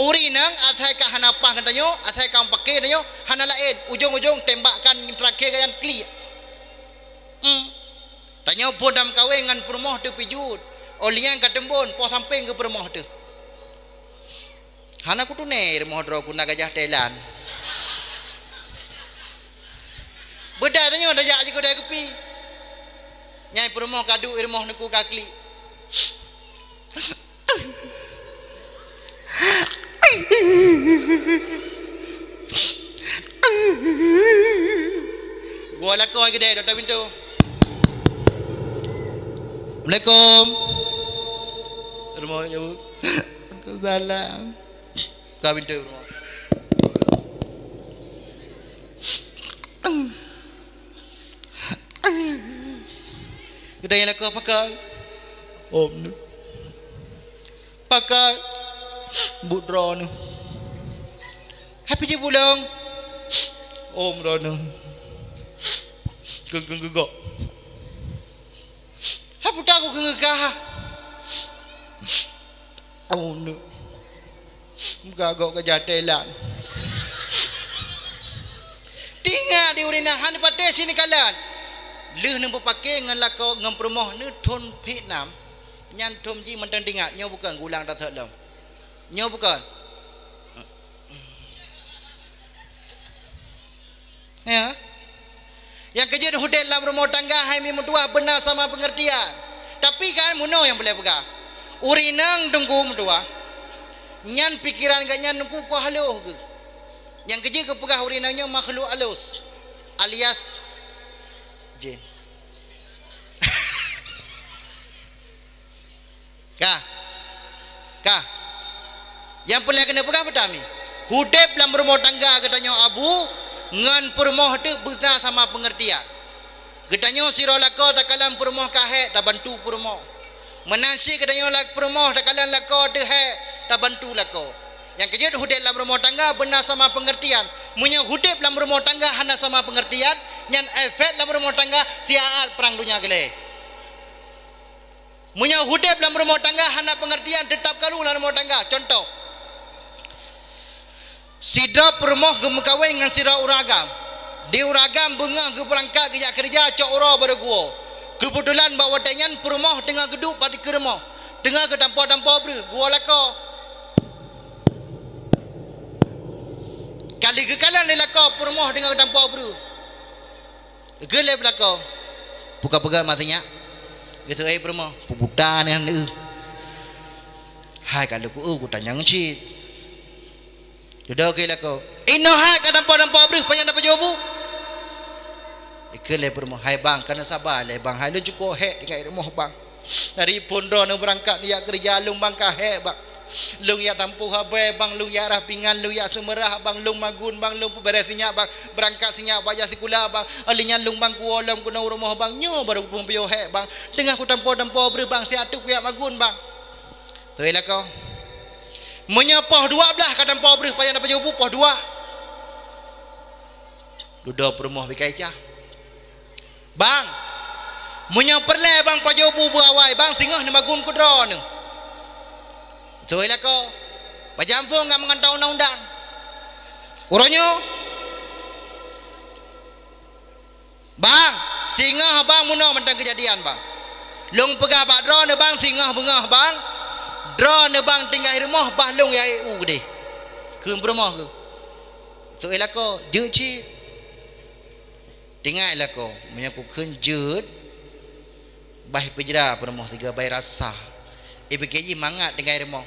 urinang athai ka hanapah katanya athai ka pakai katanya hana lain ujung-ujung tembakan terakhir kan clear tanya pun dalam kawin dengan perumah tu pijut olian katembon po samping ke perumah tu hana ku tu ne rumah dro ku nak gajah Thailand beda tanya dah jak je kedai kepi nyai perumah kadu rumah neku kakli gua lakon kedai dah pintu Assalamualaikum rumah ibu salam kau pintu rumah kedai yang aku pakai om ni pakai budro ni happy je pulang om rono gegok hapu tak aku gegah Oh no. Muka agak kejatelan. Tinggal di urinahan di pada sini kalan. Leh nampak pakai ngan lakau ngan perumoh ni thon Vietnam. Nyan thom ji mentang tinggal nyo bukan gulang tak terlom. Nyo bukan. Ya. Yang kerja di hotel dalam rumah tangga hai mi mutua benar sama pengertian. Tapi kan muno yang boleh pegang. Urinang tunggu mutua. Nyan pikiran gaknya nunggu ku haluh ke. Yang kerja ke pegah urinangnya makhluk halus alias jin. Kah. Yang boleh kena pegah petami. Hudep dalam rumah tangga katanya abu ngan permoh tu benar sama pengertian. Katanya sira lako tak kalam permoh kahe tak bantu permoh. Menasi katanya lak permoh tak kalam lako tu he tak bantu lako. Yang kerja hudep dalam rumah tangga benar sama pengertian. Munya hudep dalam rumah tangga hana sama pengertian, nyan efek dalam rumah tangga siaat perang dunia gele. Munya hudep dalam rumah tangga hana pengertian tetap kalu dalam rumah tangga. Contoh. Sidra permoh gemukawin dengan sidra uragam. Di uragam bengah ke perangkat kerja cok ura berguo. Kebetulan bawa tenyan permoh tengah geduk pada kermoh. Tengah ke tampau-tampau ber gua lako. Kali ke kanan le lako permoh tengah ke tampau ber. Gele belako. Buka pegang matanya. Gitu permoh. Puputan yang ni. Hai kalau ku tanya ngcit. Sudah okey lah kau. Ino hai ka dampau-dampau beri payah dapat jawab. Ikele permoh hai bang kena sabar le bang. Hai lu cukup hek dekat rumah bang. Dari pondok nak berangkat dia kerja lung bang ka hek bang. Lung ya tampuh habai bang, lung ya arah pingan, lung ya semerah bang, lung magun bang, lung beres sinyak bang, berangkat sinyak wajah sekolah bang. Alinya lung bang kuolam kuna rumah bang nyo baru pun pio hek bang. Tengah ku dampau-dampau beri bang siatu ku ya magun bang. So lah kau. Menyapah dua belah kadang pau beri payah dapat jawab pah dua. Duda permoh bikai cah. Bang. Menyaperle bang pah jawab berawai bang tingah ni magun kudra ni. Soilah kau. Bajamfo enggak mengantau undang-undang. Uronyo. Bang, singa bang munang mentang kejadian bang. Long pegah bak dra ni bang singa bengah bang. Dra ne bang tinggal rumah bahlung ya EU gede. Ke rumah ke. So elako je ci. Tinggal elako menyaku kenjut. Bah pejra rumah tiga bay rasa. IBKJ mangat tinggal rumah.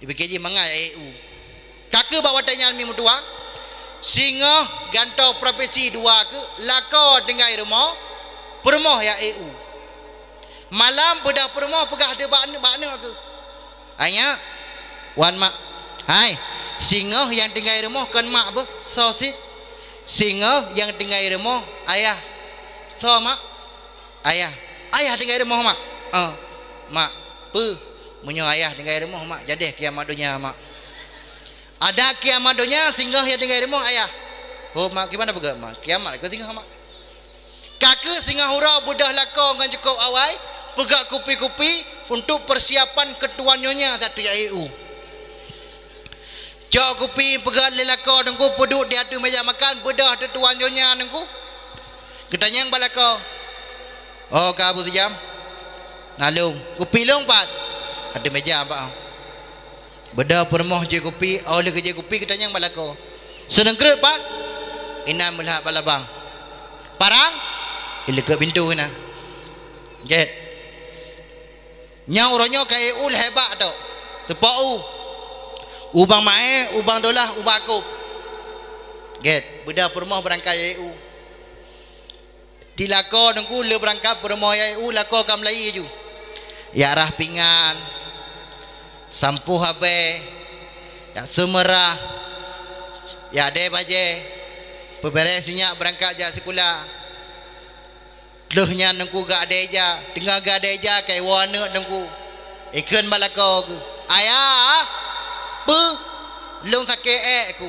IBKJ mangat EU. Kakak bawa tanya mi mutua. Singa gantau profesi dua ke lako tinggal rumah. Permoh ya EU. Malam bedah permoh pegah ada bakna ke. Hanya wan mak. Hai, singa yang tinggal rumah kan mak apa? Sosit. Singa yang tinggal rumah ayah. So mak. Ayah. Ayah tinggal rumah mak. Mak. Munyo ayah tinggal rumah mak. Jadi kiamat dunia mak. Ada kiamat dunia singa yang tinggal rumah ayah. Oh mak gimana pegah mak? Kiamat ke singa mak. Kakak singa hura budah lako dengan cukup awai. Pegak kupi-kupi untuk persiapan ketua nyonya satu ya EU. Cok kupi pegak lelako nengku peduk di atas meja makan bedah tetua nyonya nengku. Ketanya yang balako. Oh ka abu sejam. Nalung kupi long pat. Ada meja apa? Bedah permoh je kupi, oleh kerja kupi ketanya yang balako. Sedang kerut pat. Inam melihat balabang. Parang ile ke pintu kena. Get. Nyau ronyo kai ul hebat tu. Tepak ubang mae, ubang dolah, ubang akub. Get, bedah permoh berangkat EU. Dilako nengku le berangkat permoh EU lako kam lai ju. Ya arah pingan. Sampu habe. Ya semerah. Ya de baje. Peberes sinyak berangkat ja sekolah. Lehnya nengku gak ada eja, tengah gak ada eja kai warna nengku. Ikan balako ke. Ayah, long sakit aku.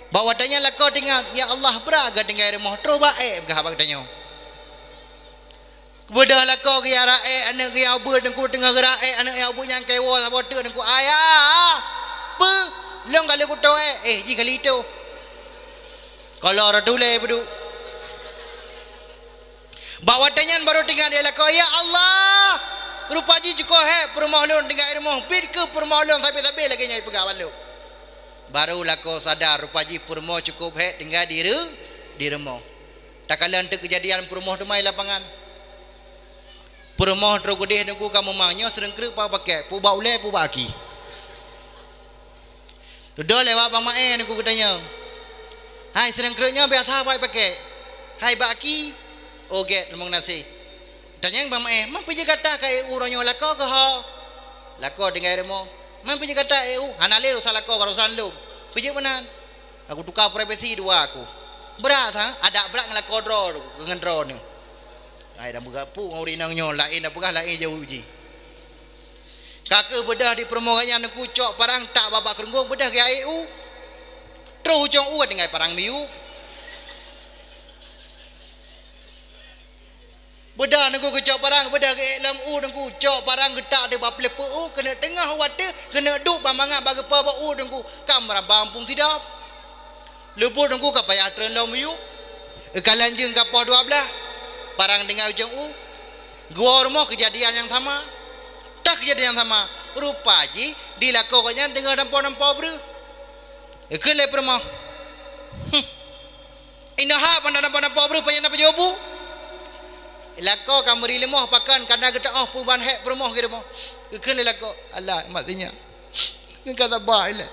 Bawa tanya lako tinggal, ya Allah beraga tinggal rumah terus baik berapa tanya. Bedah lako ke rae anak ke abud nangku tengah rae anak abud yang kewa sabote nangku ayah pe long kali ku to ji kali itu kalau radule bedu bawa tanyan baru tinggal dia lako ya Allah rupa ji juko perumah lon tinggal rumah bid ke perumah lon sampai lagi nyai pegang balu baru lako sadar rupa ji perumah cukup tinggal di rumah tak kala ente kejadian perumah tu mai lapangan perumah terus gede nunggu kamu mangnya sering keruk pakai pu bau le pu baki duduk lewat bang mae nunggu katanya hai sering keruknya biasa pakai hai baki oke nemong nasi tanya bang mae mang pergi kata kai uronyo lako ke ha lako dengar remo mang pergi kata hanale usah lako barusan lu pergi benan aku tukar privasi dua aku berat ha ada berat ngelako dro dengan dro ni ai dah bergapu ngori nang nyo lain dah pegah lain jauh uji kakak bedah di permohonan nak kucok parang tak babak kerenggung bedah ke AU terus ucong uat dengan parang miu bedah nak kucok parang bedah ke lam nak kucok parang getak de bap lepe kena tengah wate kena duk bamangan bagi pa ba dengku kamera bampung sidap lebur dengku ka payah tren lam miu kalanjeng ka po 12 parang dengar ujung gua rumah kejadian yang sama tak kejadian yang sama rupa ji dilakukannya dengar nampak ber kelai permah inaha pada nampak ber payah nampak jawabu ilako kamari lemah pakan kadang getak puban hek permah ke demah kelai lako Allah matinya kata baik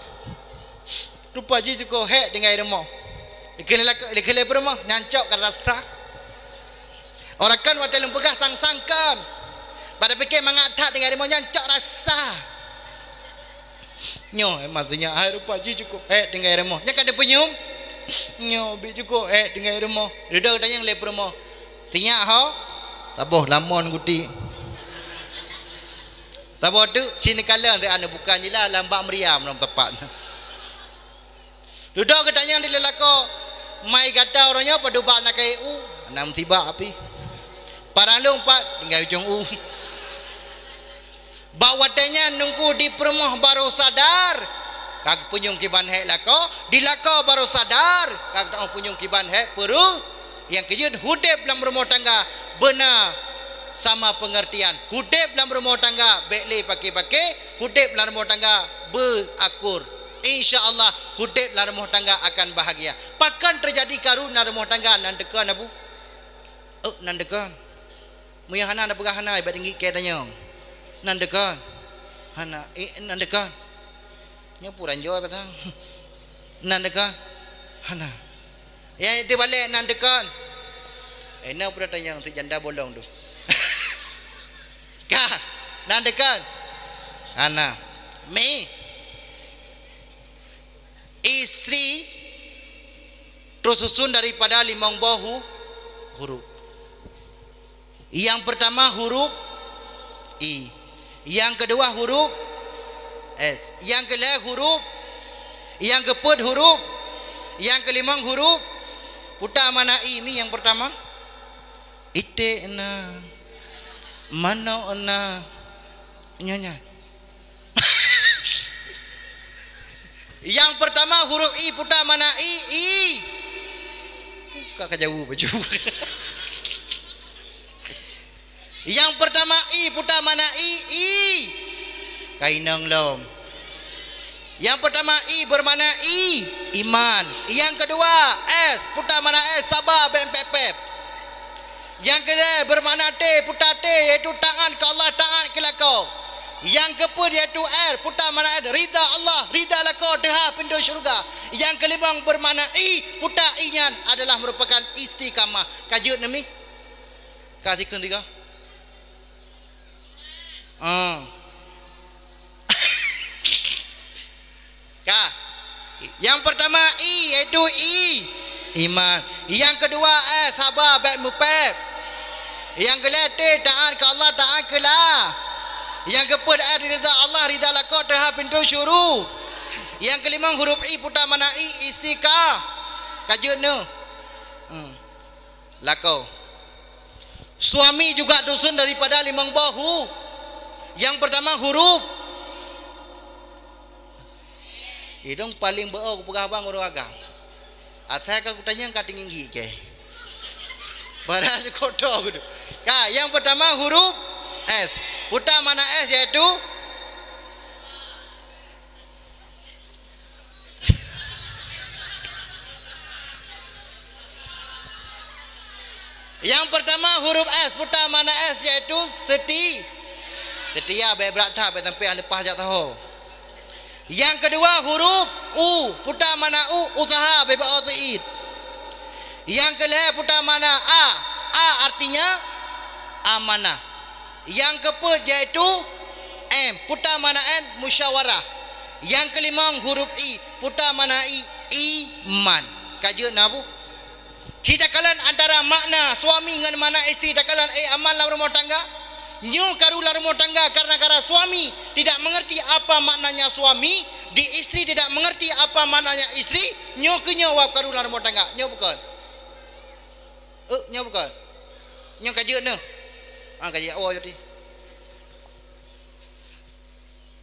rupa ji juga hek dengar demah kelai permah nyancok kan rasa orang kan waktu yang pegah sang-sangkan pada fikir mengatak dengan dia nyancak rasa nyo maksudnya air rupa ji cukup dengan remah nya kan dia penyum nyo bi cukup dengan remah dia dah tanya le remah tinyak ha taboh lamon guti taboh tu sini kala ande ane bukan jelah lambak meriam dalam tepat duduk ke tanya dia lelako mai gata orangnya pada bak nak KU enam sibak api parang lompat tinggal ujung bawatanya nunggu di perumah baru sadar kag punyung kiban hek lako di lako baru sadar kag tak punyung kiban hek peru yang kejut hudep dalam rumah tangga benar sama pengertian hudep dalam rumah tangga bekle pakai hudep dalam rumah tangga berakur insyaallah hudep dalam rumah tangga akan bahagia pakan terjadi karuna rumah tangga nan dekan abu nan dekan Muya hana nak pegah hana ibat tinggi ke tanya. Nandekan. Hana nandekan. Nya puran jawab batang. Nandekan. Hana. Ya itu balik nandekan. Nak pura tanya untuk janda bolong tu. Ka nandekan. Hana. Me istri terus susun daripada 5 buah huruf. Yang pertama huruf I, yang kedua huruf S, yang kelima huruf, yang keempat huruf, yang kelima huruf. Putar mana I ni yang pertama? Ite na, mana na, nyonya. Yang pertama huruf I, putar mana I. Kakak jauh baju. Yang pertama I, putar mana I. Kainang lom. Yang pertama I bermakna iman. Yang kedua S, putar mana S, sabar pep. Yang kedua bermakna T, putar T, iaitu taat ke Allah, taat ke lakau. Yang keempat iaitu R, putar mana R, rida Allah, rida lakau deha pintu syurga. Yang kelima bermakna I, putar I-nya adalah merupakan istiqamah. Kajut nami kasih tiga. Yang pertama I iaitu iman. Yang kedua sabar baik mupep. Yang kedua T, taat ke Allah, taat ke lah. Yang keempat rida Allah, rida lakau terhadap pintu syurga. Yang kelima huruf I, putar mana I, istiqah. Kajut no lakau. Suami juga dusun daripada 5 bahu. Yang pertama huruf. Hidung paling beau pegah bang urang agam. Atai ka kutanya ka tinggi ke. Barang kotor gitu. Yang pertama huruf S. Putar mana S yaitu yang pertama huruf S, putar mana S yaitu setia baik berat dah baik tempat lepas jak tahu. Yang kedua huruf U, putar mana U, usaha baik berat. Yang kelima putar mana A artinya amanah. Yang keempat yaitu M, putar mana N, musyawarah. Yang kelima huruf I, putar mana I, iman. Kajian nabu. Kita kalian antara makna suami dengan makna isteri tak kalian aman dalam rumah tangga. Nyu karulah rumah tangga karena suami tidak mengerti apa maknanya suami, di isteri tidak mengerti apa maknanya isteri, nyu kenyawab karulah rumah tangga. Nyu bukan. Nyu bukan. Nyu kajian ne. Kajian awal jadi.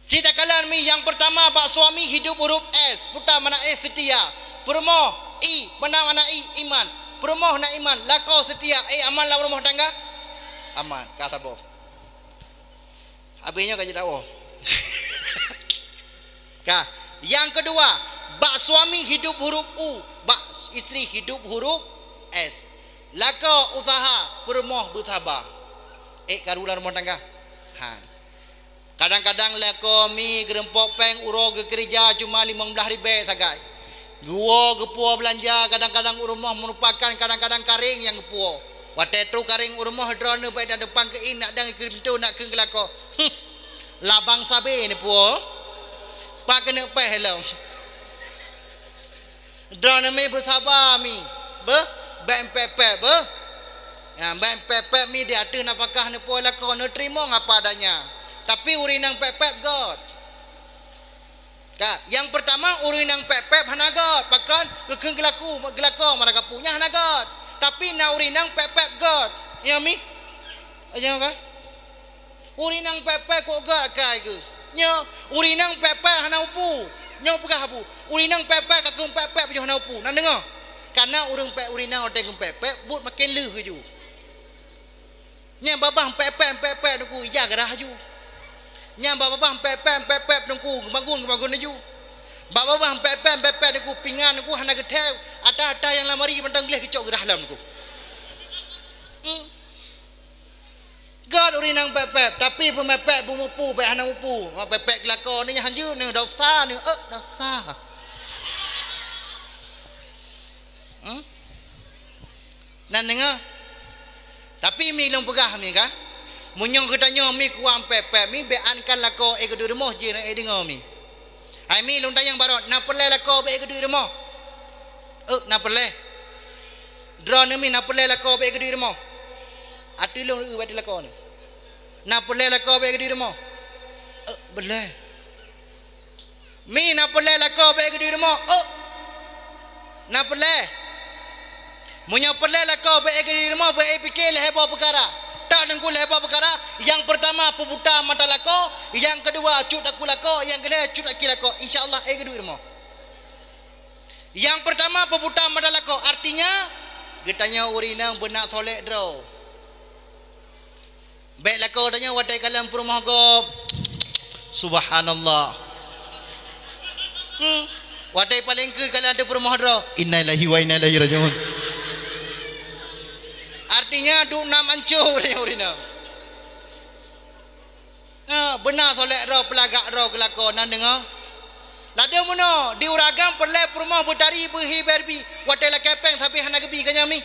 Kita kalian mi yang pertama bak suami hidup huruf S, putar mana S setia. Permoh I, mana mana I iman. Permoh nak iman, lakau setia, aman dalam rumah tangga? Aman, kata boh. Habisnya kaji dakwah. Yang kedua, bak suami hidup huruf U, bak isteri hidup huruf S. Lakau usaha, permoh bersabar. Karulah rumah tangga. Kadang-kadang lakau mi gerempok peng uro ke kerja cuma 15 ribu sagai. Gua gepuo belanja kadang-kadang rumah merupakan kadang-kadang karing yang gepuo. Waktu tu karing rumah drone baik dah depan ke in nak dang pintu nak ke gelako. Labang sabe ni puo. Pak kena pe hello. Drone me bersabar mi. Ben pepe be. Ya ben pepe mi dia ada nafkah ni puo lako no terima apa adanya. Tapi urinang pepe God. Yang pertama urinang pepep hanagot bahkan kekeng gelako mereka punya hanagot tapi na urinang pepep God ya mi aja ka urinang pepep kok gak kai ke nya urinang pepep hana upu nya pegah bu urinang pepep kakung pepep jo hana upu nan dengar karena urang urinang oteng pepep but makin leuh ju nya babang pepep ku ija garah ju nya babang pepep nungku bangun ju babang pepep nungku pingan nungku hana getel ada yang lamari mentang geleh kecok gerah dalam nungku God urinang pepep tapi pemepep bumupu baik hana upu pepep kelakon ni hanju ni dosa ni dosa nan dengar tapi mi long pegah mi kan munyong katanya mi kuang pepep mi beankan lako kedua rumah je nak dengar mi ai mi long tanyang barot na perle lako be kedua rumah na perle drone mi na perle lako be kedua rumah ati long u bati lako ni na perle lako be kedua rumah boleh mi na perle lako be kedua rumah na perle munya perle lako be kedua rumah be fikir heboh perkara tak dengkul heboh perkara yang pertama pebuta mata lako yang kedua cut aku lako yang kedua cut aki lako insyaallah kedua rumah yang pertama pebuta mata lako artinya getanya urinang benak solek draw baik lako tanya wadai kalam rumah go subhanallah wadai paling ke kalau ada rumah draw innalillahi wa inna ilaihi rajiun artinya duk nam ancur dia urina benar solek roh pelagak roh kelakonan dengar lada muno di uragam perle rumah butari berhi berbi watela kepeng tapi hana gebi kanya mi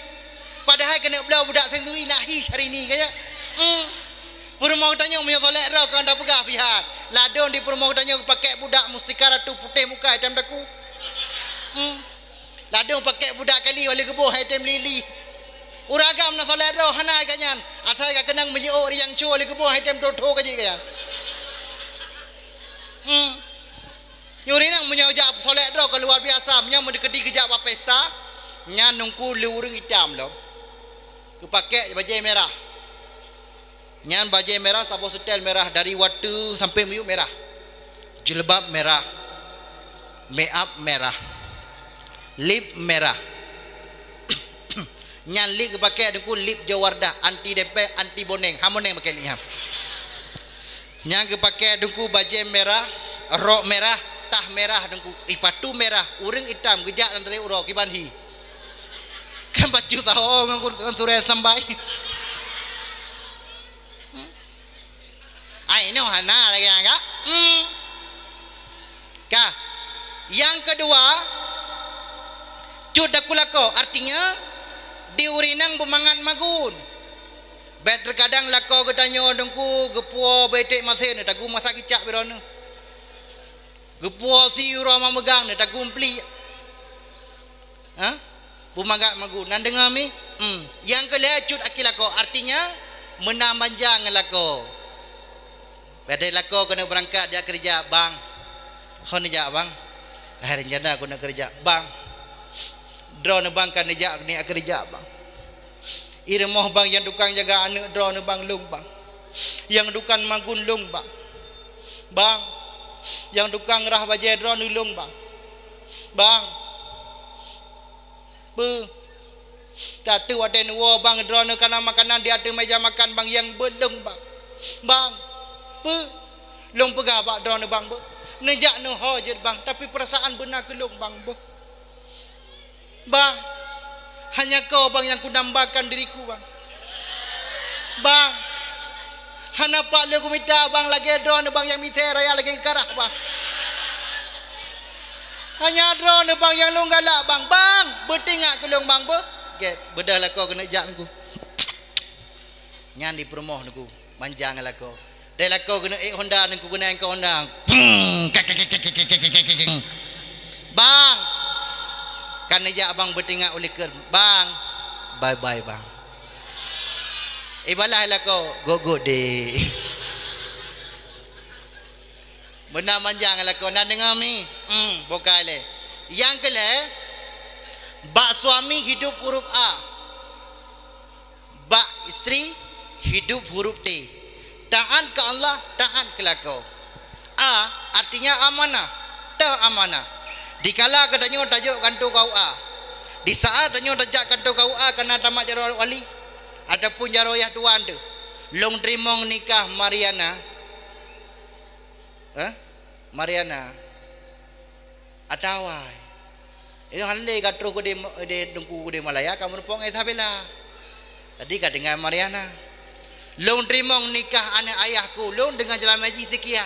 padahal kena belau budak sendiri nak hi hari ni kanya rumah tanya punya solek roh kan dah pegah pihak ladon di rumah tanya pakai budak mustikara tu putih muka item daku ladon pakai budak kali oleh gebuh item lili uragam na soleh roh hana kanyan asal ka kenang menyiok yang cu oleh kebuah item toto kaji kanyan nyuri nang menyajak soleh roh ke luar biasa nya mendekedi kejap apa pesta nya nungku lurung hitam lo ku pakai baju merah Nyan baju merah, sabuk setel merah, dari waktu sampai minggu merah. Jilbab merah. Make up merah. Lip merah. Nyan lip pakai dengku lip jawardah, anti dempet, anti boneng, hamoneng pakai lip. Nyan pakai dengku baju merah, rok merah, tah merah dengku, ipatu merah, urang hitam, gejak dan dari urok kibanhi. Kan baju tahu nganggur surai sampai. Ai no hana lagi enggak? Kah. Yang kedua, cut dakulako artinya diurinang bumangan magun. Bet terkadang lako getanyo dengku gepuo betek masen tagu masak kicak birono. Gepuo si roma megang tagu umpli. Bumangat magun. Nan dengar mi? Yang kedua cut akilako artinya menambanjang lako. Pada lako kena berangkat dia kerja bang. Kau ni jak bang. Hari jana aku nak kerja bang. Drone bang kan ni kerja bang. Irmoh bang yang tukang jaga anak drone bang lung bang. Yang dukan magun lung bang. Bang. Yang tukang rah bajai drone lung bang. Bang. Tak tu ada nuwa bang drone kana makanan di ada meja makan bang yang belum bang. Bang. Long pegah bak drone bang bo. Nejak no hojat bang, tapi perasaan benar ke long bang bo. Bang, hanya kau bang yang ku nambakan diriku bang. Bang, hana pak le ku minta bang lagi drone bang yang mite raya lagi karah bang. Hanya drone bang yang long galak bang. Bang, bertingak ke long bang bo. Get, bedahlah kau kena jak aku. Nyan di promoh aku, manjang lah kau. Dia kau kena Honda dan ku kena engkau Honda. Bang. Kan aja abang bertingak oleh ker. Bang. Bye bye bang. Balah lah kau. Go deh. Benda manjang lah kau. Nak dengar mi? Bukan le. Yang kele. Bak suami hidup huruf A. Bak isteri hidup huruf T. Taat ke Allah, taat ke lako. A artinya amanah, ta amanah. Dikala katanya tajuk kantor kau A. Di saat tanya tajak kantor kau A karena tamat jaroh wali ataupun jaroh yah tuan tu. Long trimong nikah Mariana. Mariana. Atawai. Ini handai katro ko de dengku ko de Malaya kamu pong tabela. Tadi kat dengan Mariana. Long trimong nikah anak ayahku long dengan jalan maji sekian.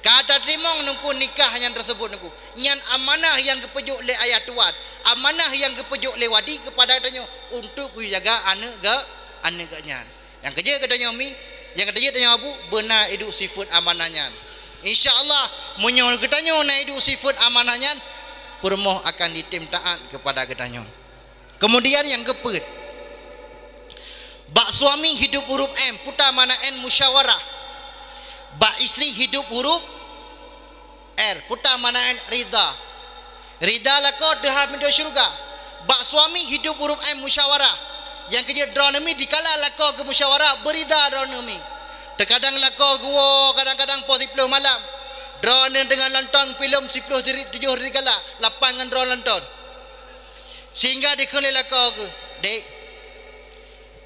Kata trimong nungku nikah yang tersebut nungku. Nyan amanah yang kepejuk le ayah tuan. Amanah yang kepejuk le wadi kepada katanya untuk ku jaga anak ke nyan. Yang kerja katanya mi, yang kerja katanya abu benar hidup sifat amanahnya. Insya-Allah munyo katanya na hidup sifat amanahnya permoh akan ditim taat kepada katanya. Kemudian yang kepet bak suami hidup huruf M, putar mana N musyawarah. Bak isteri hidup huruf R, putar mana N rida. Rida lah kau dah pintu syurga. Bak suami hidup huruf M musyawarah. Yang kerja dronomi dikala lah kau ke musyawarah berida dronomi. Terkadang lah kau gua kadang-kadang pos 10 malam. Drone dengan lanton film 10 7 dikala lapangan drone lanton. Sehingga dikenal lah kau ke. Dek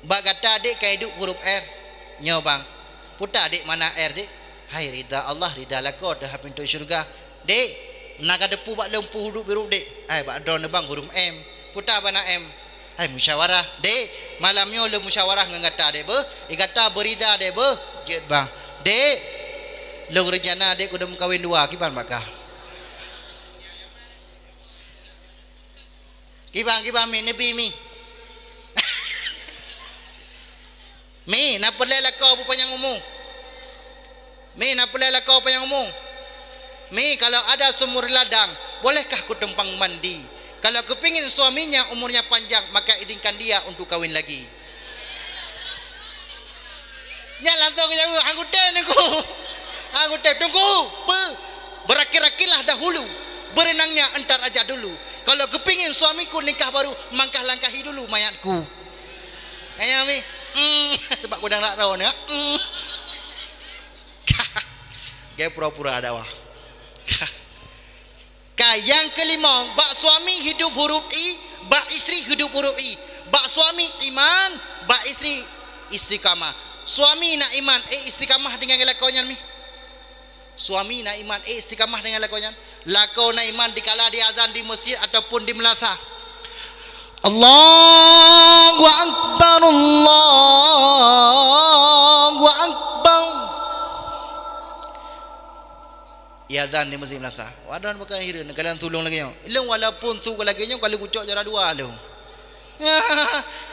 bak kata adik kau hidup huruf R. Nyo bang. Putar adik mana R dek? Hai rida Allah rida lako dah pintu syurga. Dek, nak ada pu bak lempu huruf huruf dek. Hai bak drone bang huruf M. Putar mana M? Hai musyawarah. Dek, malamnya le musyawarah ngata dek be. Ikata berida dek be. Jet bang. Dek, le rencana dek udah mengkawin dua kiban bakah. Kibang mi nebi mi. Mi nak pelela kau panjang umur. Mi nak pelela kau panjang umur. Mi kalau ada sumur ladang, bolehkah ku tumpang mandi? Kalau kepingin suaminya umurnya panjang, maka izinkan dia untuk kawin lagi. Nyala tu ke jauh, aku tengku. Aku tengku. Berakir-akirlah dahulu. Berenangnya entar aja dulu. Kalau kepingin suamiku nikah baru, mangkah langkahi dulu mayatku. Ayami. tempat kudang rak raw ni. Gaya pura-pura dakwah. Yang kelima, bak suami hidup huruf I, bak isteri hidup huruf I. Bak suami iman, bak isteri istiqamah. Suami nak iman, istiqamah dengan lakonnya ni. Suami nak iman, istiqamah dengan lakonnya. Lakon nak iman dikala dia azan di masjid ataupun di melasa. Allahu Akbar, Allahu Akbar. Ya azan di masjid melasa. Wadan pakai hira nak kalian tolong lagi nyo. Ilung walaupun tu lagi nyo kalau kucok jara dua lu.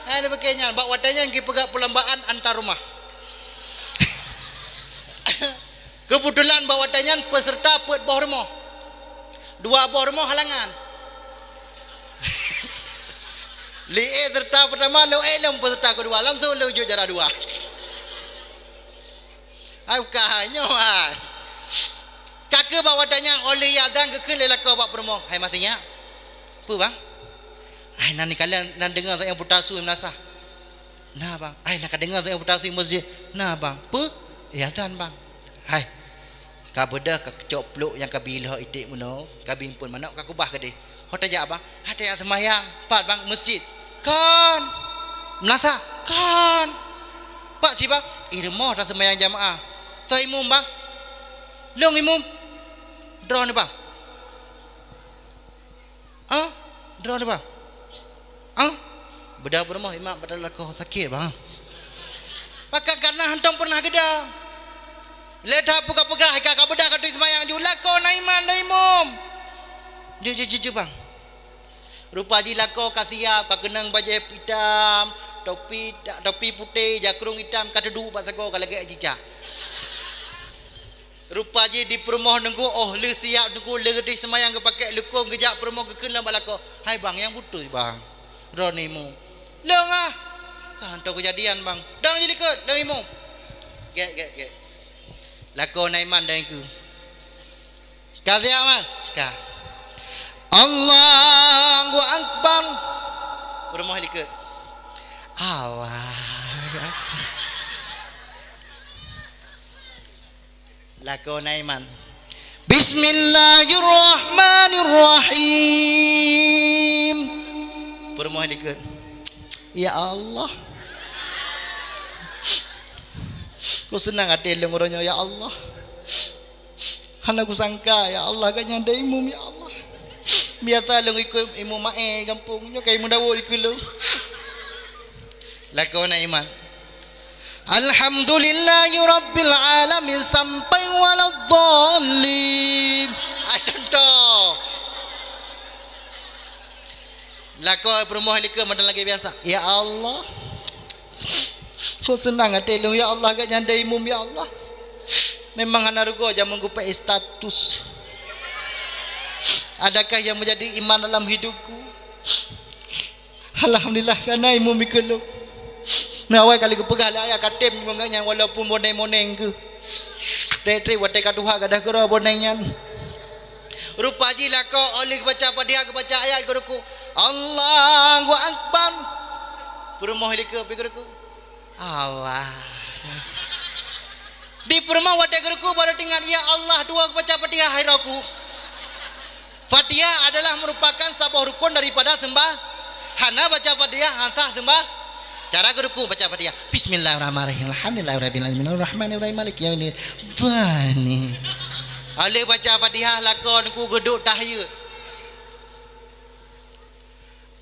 Ada pakainya, bak watanya pergi pegak perlombaan antar rumah. Kebetulan bak watanya peserta pet bawah rumah. Dua bawah rumah halangan. Li'e serta pertama, lu elem peserta kedua, langsung lu ujuk jara dua. Bukannya kakak bawa tanya oleh yadan ke lelaki bawa promo. Hai matinya. Apa bang? Hai nani kalian nan dengar yang putasu menasah. Nah bang. Hai nak dengar yang putasu masjid. Nah bang. Apa? Yadan bang. Hai. Kabeda kecok peluk yang kabilah itik muno, kabin pun mana ka kubah ke de. Hotel ja bang. Ada yang semayang, pat bang masjid. Kan. Menasah. Kan. Pak si bang. Irmo dah semayang jamaah. Saya imum bang. Long imum. Draw ni bang. Draw ni bang. Bedah bermah imam badal kau sakit bang. Pakai karena hantam pernah gedang. Ledah pegah-pegah kakak bedah kata semayang jula kau na iman na imum. Jujur bang. Rupa ji lako kasiap ka kenang baju hitam, topi putih, jakrung hitam kata duduk pasal kau kalau gak jijak. Rupa je di perumahan nunggu le siap nunggu le gede semayang ke pakai lekong kejap perumahan ke kelam balako. Hai bang yang butuh bang. Ronimu. Leung kan tu kejadian bang. Dang jadi ke leungimu. Get. Lako naiman dah iku. Kasih amal. Ka. Allahu Akbar. Perumahan liket. Allah. Lakon aiman. Bismillahirrahmanirrahim. Permohon ikut. Ya Allah. Ku senang hati leng orangnya ya Allah. Hana ku sangka ya Allah kan yang ada imum ya Allah. Biasa leng ikut imum mae kampungnya kayak imum dawo ikut lu. Lakon aiman. Alhamdulillahi Rabbil Alamin sampai waladhdallin. Contoh. Lako perumahan lika modal lagi biasa. Ya Allah. Kau senang hati lu ya Allah gak nyanda imum ya Allah. Memang hana rugo jam menggupai status. Adakah yang menjadi iman dalam hidupku? Alhamdulillah karena imum ikut lu. Nah awal kali kepegah lah ayah katim menganya walaupun boneng-boneng ke. Tetri watai kaduha gadah kera bonengnya. Rupa jilah kau oleh baca Fatihah baca ayat guruku. Allahu Akbar. Perumahan lika guruku. Allah. Di perumahan watai guruku baru tinggal ya Allah dua baca Fatihah hairaku. Fatihah adalah merupakan sebuah rukun daripada sembah. Hana baca Fatihah hantah sembah. Cara guruku baca Fatihah. Bismillahirrahmanirrahim. Alhamdulillahirabbil alamin. Arrahmanirrahim. Maliki yaumiddin. Bani. Ale baca Fatihah lakon ku geduk tahiyat.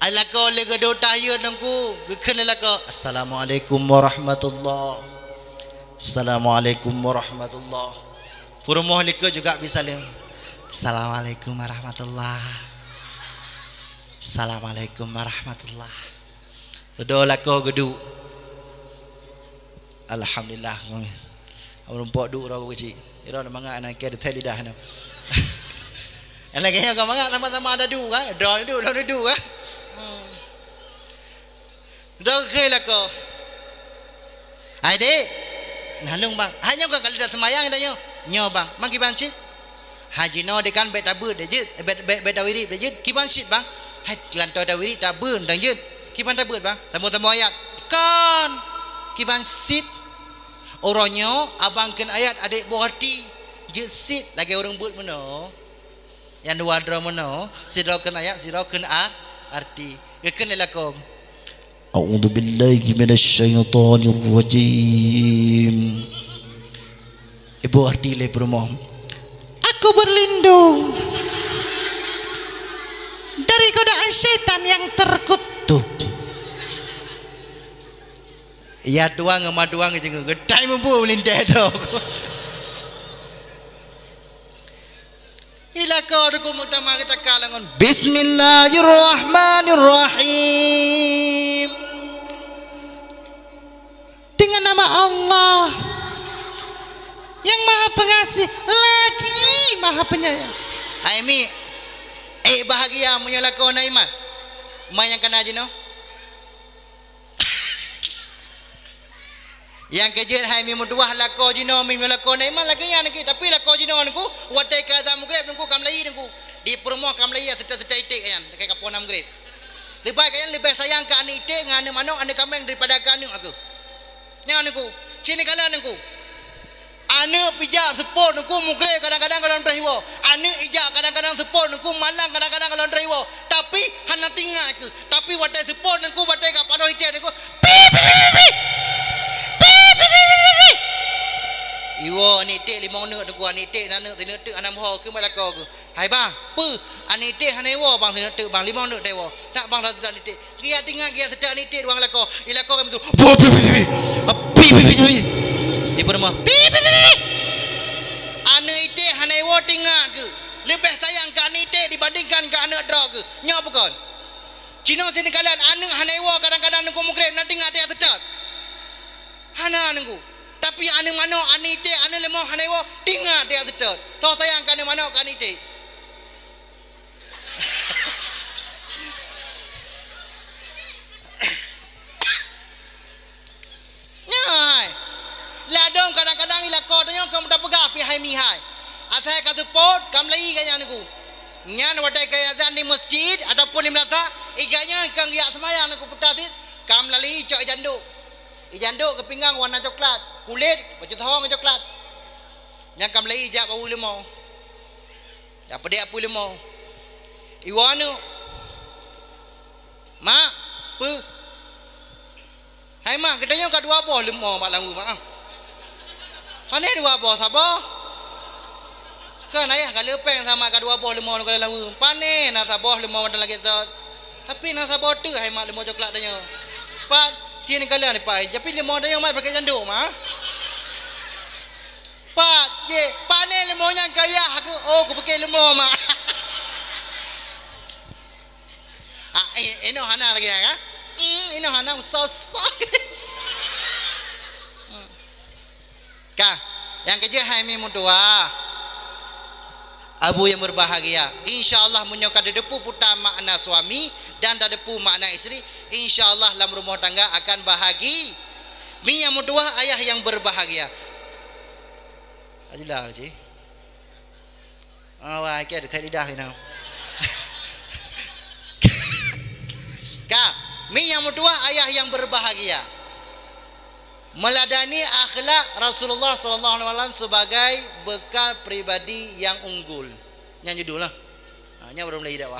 Alako le geduk tahiyat nangku gekene lako. Assalamualaikum warahmatullahi. Assalamualaikum warahmatullahi. Perumahan lika juga bisa lem. Assalamualaikum warahmatullahi. Assalamualaikum warahmatullahi. Doa lako geduk. Alhamdulillah. Rumpok duk orang kecil. Ira nak mangak nak ke detail lidah nak. Yang lagi yang kau mangak sama-sama ada duk kan? Doa duk, doa duk kan? Doa ke lako. Hai dek. Nalung bang. Hanya kau kali dah semayang dah nyo. Nyo bang. Mang kiban sit. Haji no dekan bet tabur dejit. Bet dawiri dejit. Kiban sit bang. Hai lantai dawiri tabur dejit. Kiban tabur bang. Tamu-tamu ayat. Kan. kiban sit orangnya abangkeun ayat adik berarti je sit lagi orang buat mana yang dua dra mana sidrakeun ayat sidrakeun arti keun lelakon a'udzu billahi minasyaitonir rajim ibu arti le promo aku berlindung dari godaan syaitan yang terkutuk. Ya doang sama doang aja gedai mampu melindah dok. Ila kau aku mutama kita kalangan. Bismillahirrahmanirrahim. Dengan nama Allah yang Maha Pengasih lagi Maha Penyayang. Aimi bahagia menyalakau naimat. Mayang kena aja no. Yang kejut hai mi mutuah lako jino mi lako naimat lagi yang nak tapi lako jino nku watai kata mugrib nku kamlai nku di promo kamlai tetap itik kan dekat kapon mugrib. Lebih kayan lebih sayang ke anak itik ngane manok ane kameng daripada kanu aku. Nyan nku. Cini kalian nku. Ane pijak support nku mugrib kadang-kadang kalau driwo. Ane ijak kadang-kadang support nku malang kadang-kadang kalau driwo. Tapi hana tinggal aku. Tapi watai support nku watai kapano itik nku. Iwo anitik limong nuk tu anitik nak nak tinuk anam ho ke malako ku. Hai bang, pu anitik hanewo bang tinuk bang limong nuk dewo. Tak bang dah anitik. Dia tinggal dia sedap anitik ruang lako. Ilako kami tu. Ibu rumah. Anitik hanewo tinggal ke. Lebih sayang ke anitik dibandingkan ke anak drog ke. Nyak bukan. Cina sini kalian anak hanewo kadang-kadang nunggu mukrib nanti ngak dia sedap. Hana nunggu. Tapi ane mano anite ane lemah hanewo tinggal dia sedot. Toh sayang kane mano kanite. Nyai. Ladong kadang-kadang ila ko tanya kamu tak pegah pi hai mi hai. Athai ka support kam lai kanya niku. Nyan wadai kaya azan di masjid ataupun di melata iganya kang ya semayang niku putatit kam lali cok janduk. Janduk ke pinggang warna coklat, kulit baju tahong coklat. Yang kam lai jak bau lemau. Ya pedek apu lemau. Iwanu. Mak, pe. Hai mak, katanya ka dua boh lemau mak langu mak. Pane dua boh sapa? Kan ayah ka lepeng sama ka dua boh lemau ka langu. Pane na saboh lemau dan lagi tot. Tapi na saboh tu hai mak lemau coklat tanya. Pak Cini kalian ni pak, tapi lemau dah yang mai pakai janduk mah. Pak, ye, panen lemau yang kaya aku, aku pakai lemau mah. Ini hana lagi ya? Ini hana sosok. Kah, yang kerja hai mi mutua. Abu yang berbahagia, insyaallah menyokad depu puta makna suami dan depu makna isteri. InsyaAllah dalam rumah tangga akan bahagi. Mi yang mutua ayah yang berbahagia. Ajulah cik. Wah, kia ada lidah ni. Kak, mi yang mutua ayah yang berbahagia. Meladani akhlak Rasulullah sallallahu alaihi wasallam sebagai bekal pribadi yang unggul. Yang judul lah. Hanya belum lagi dakwah.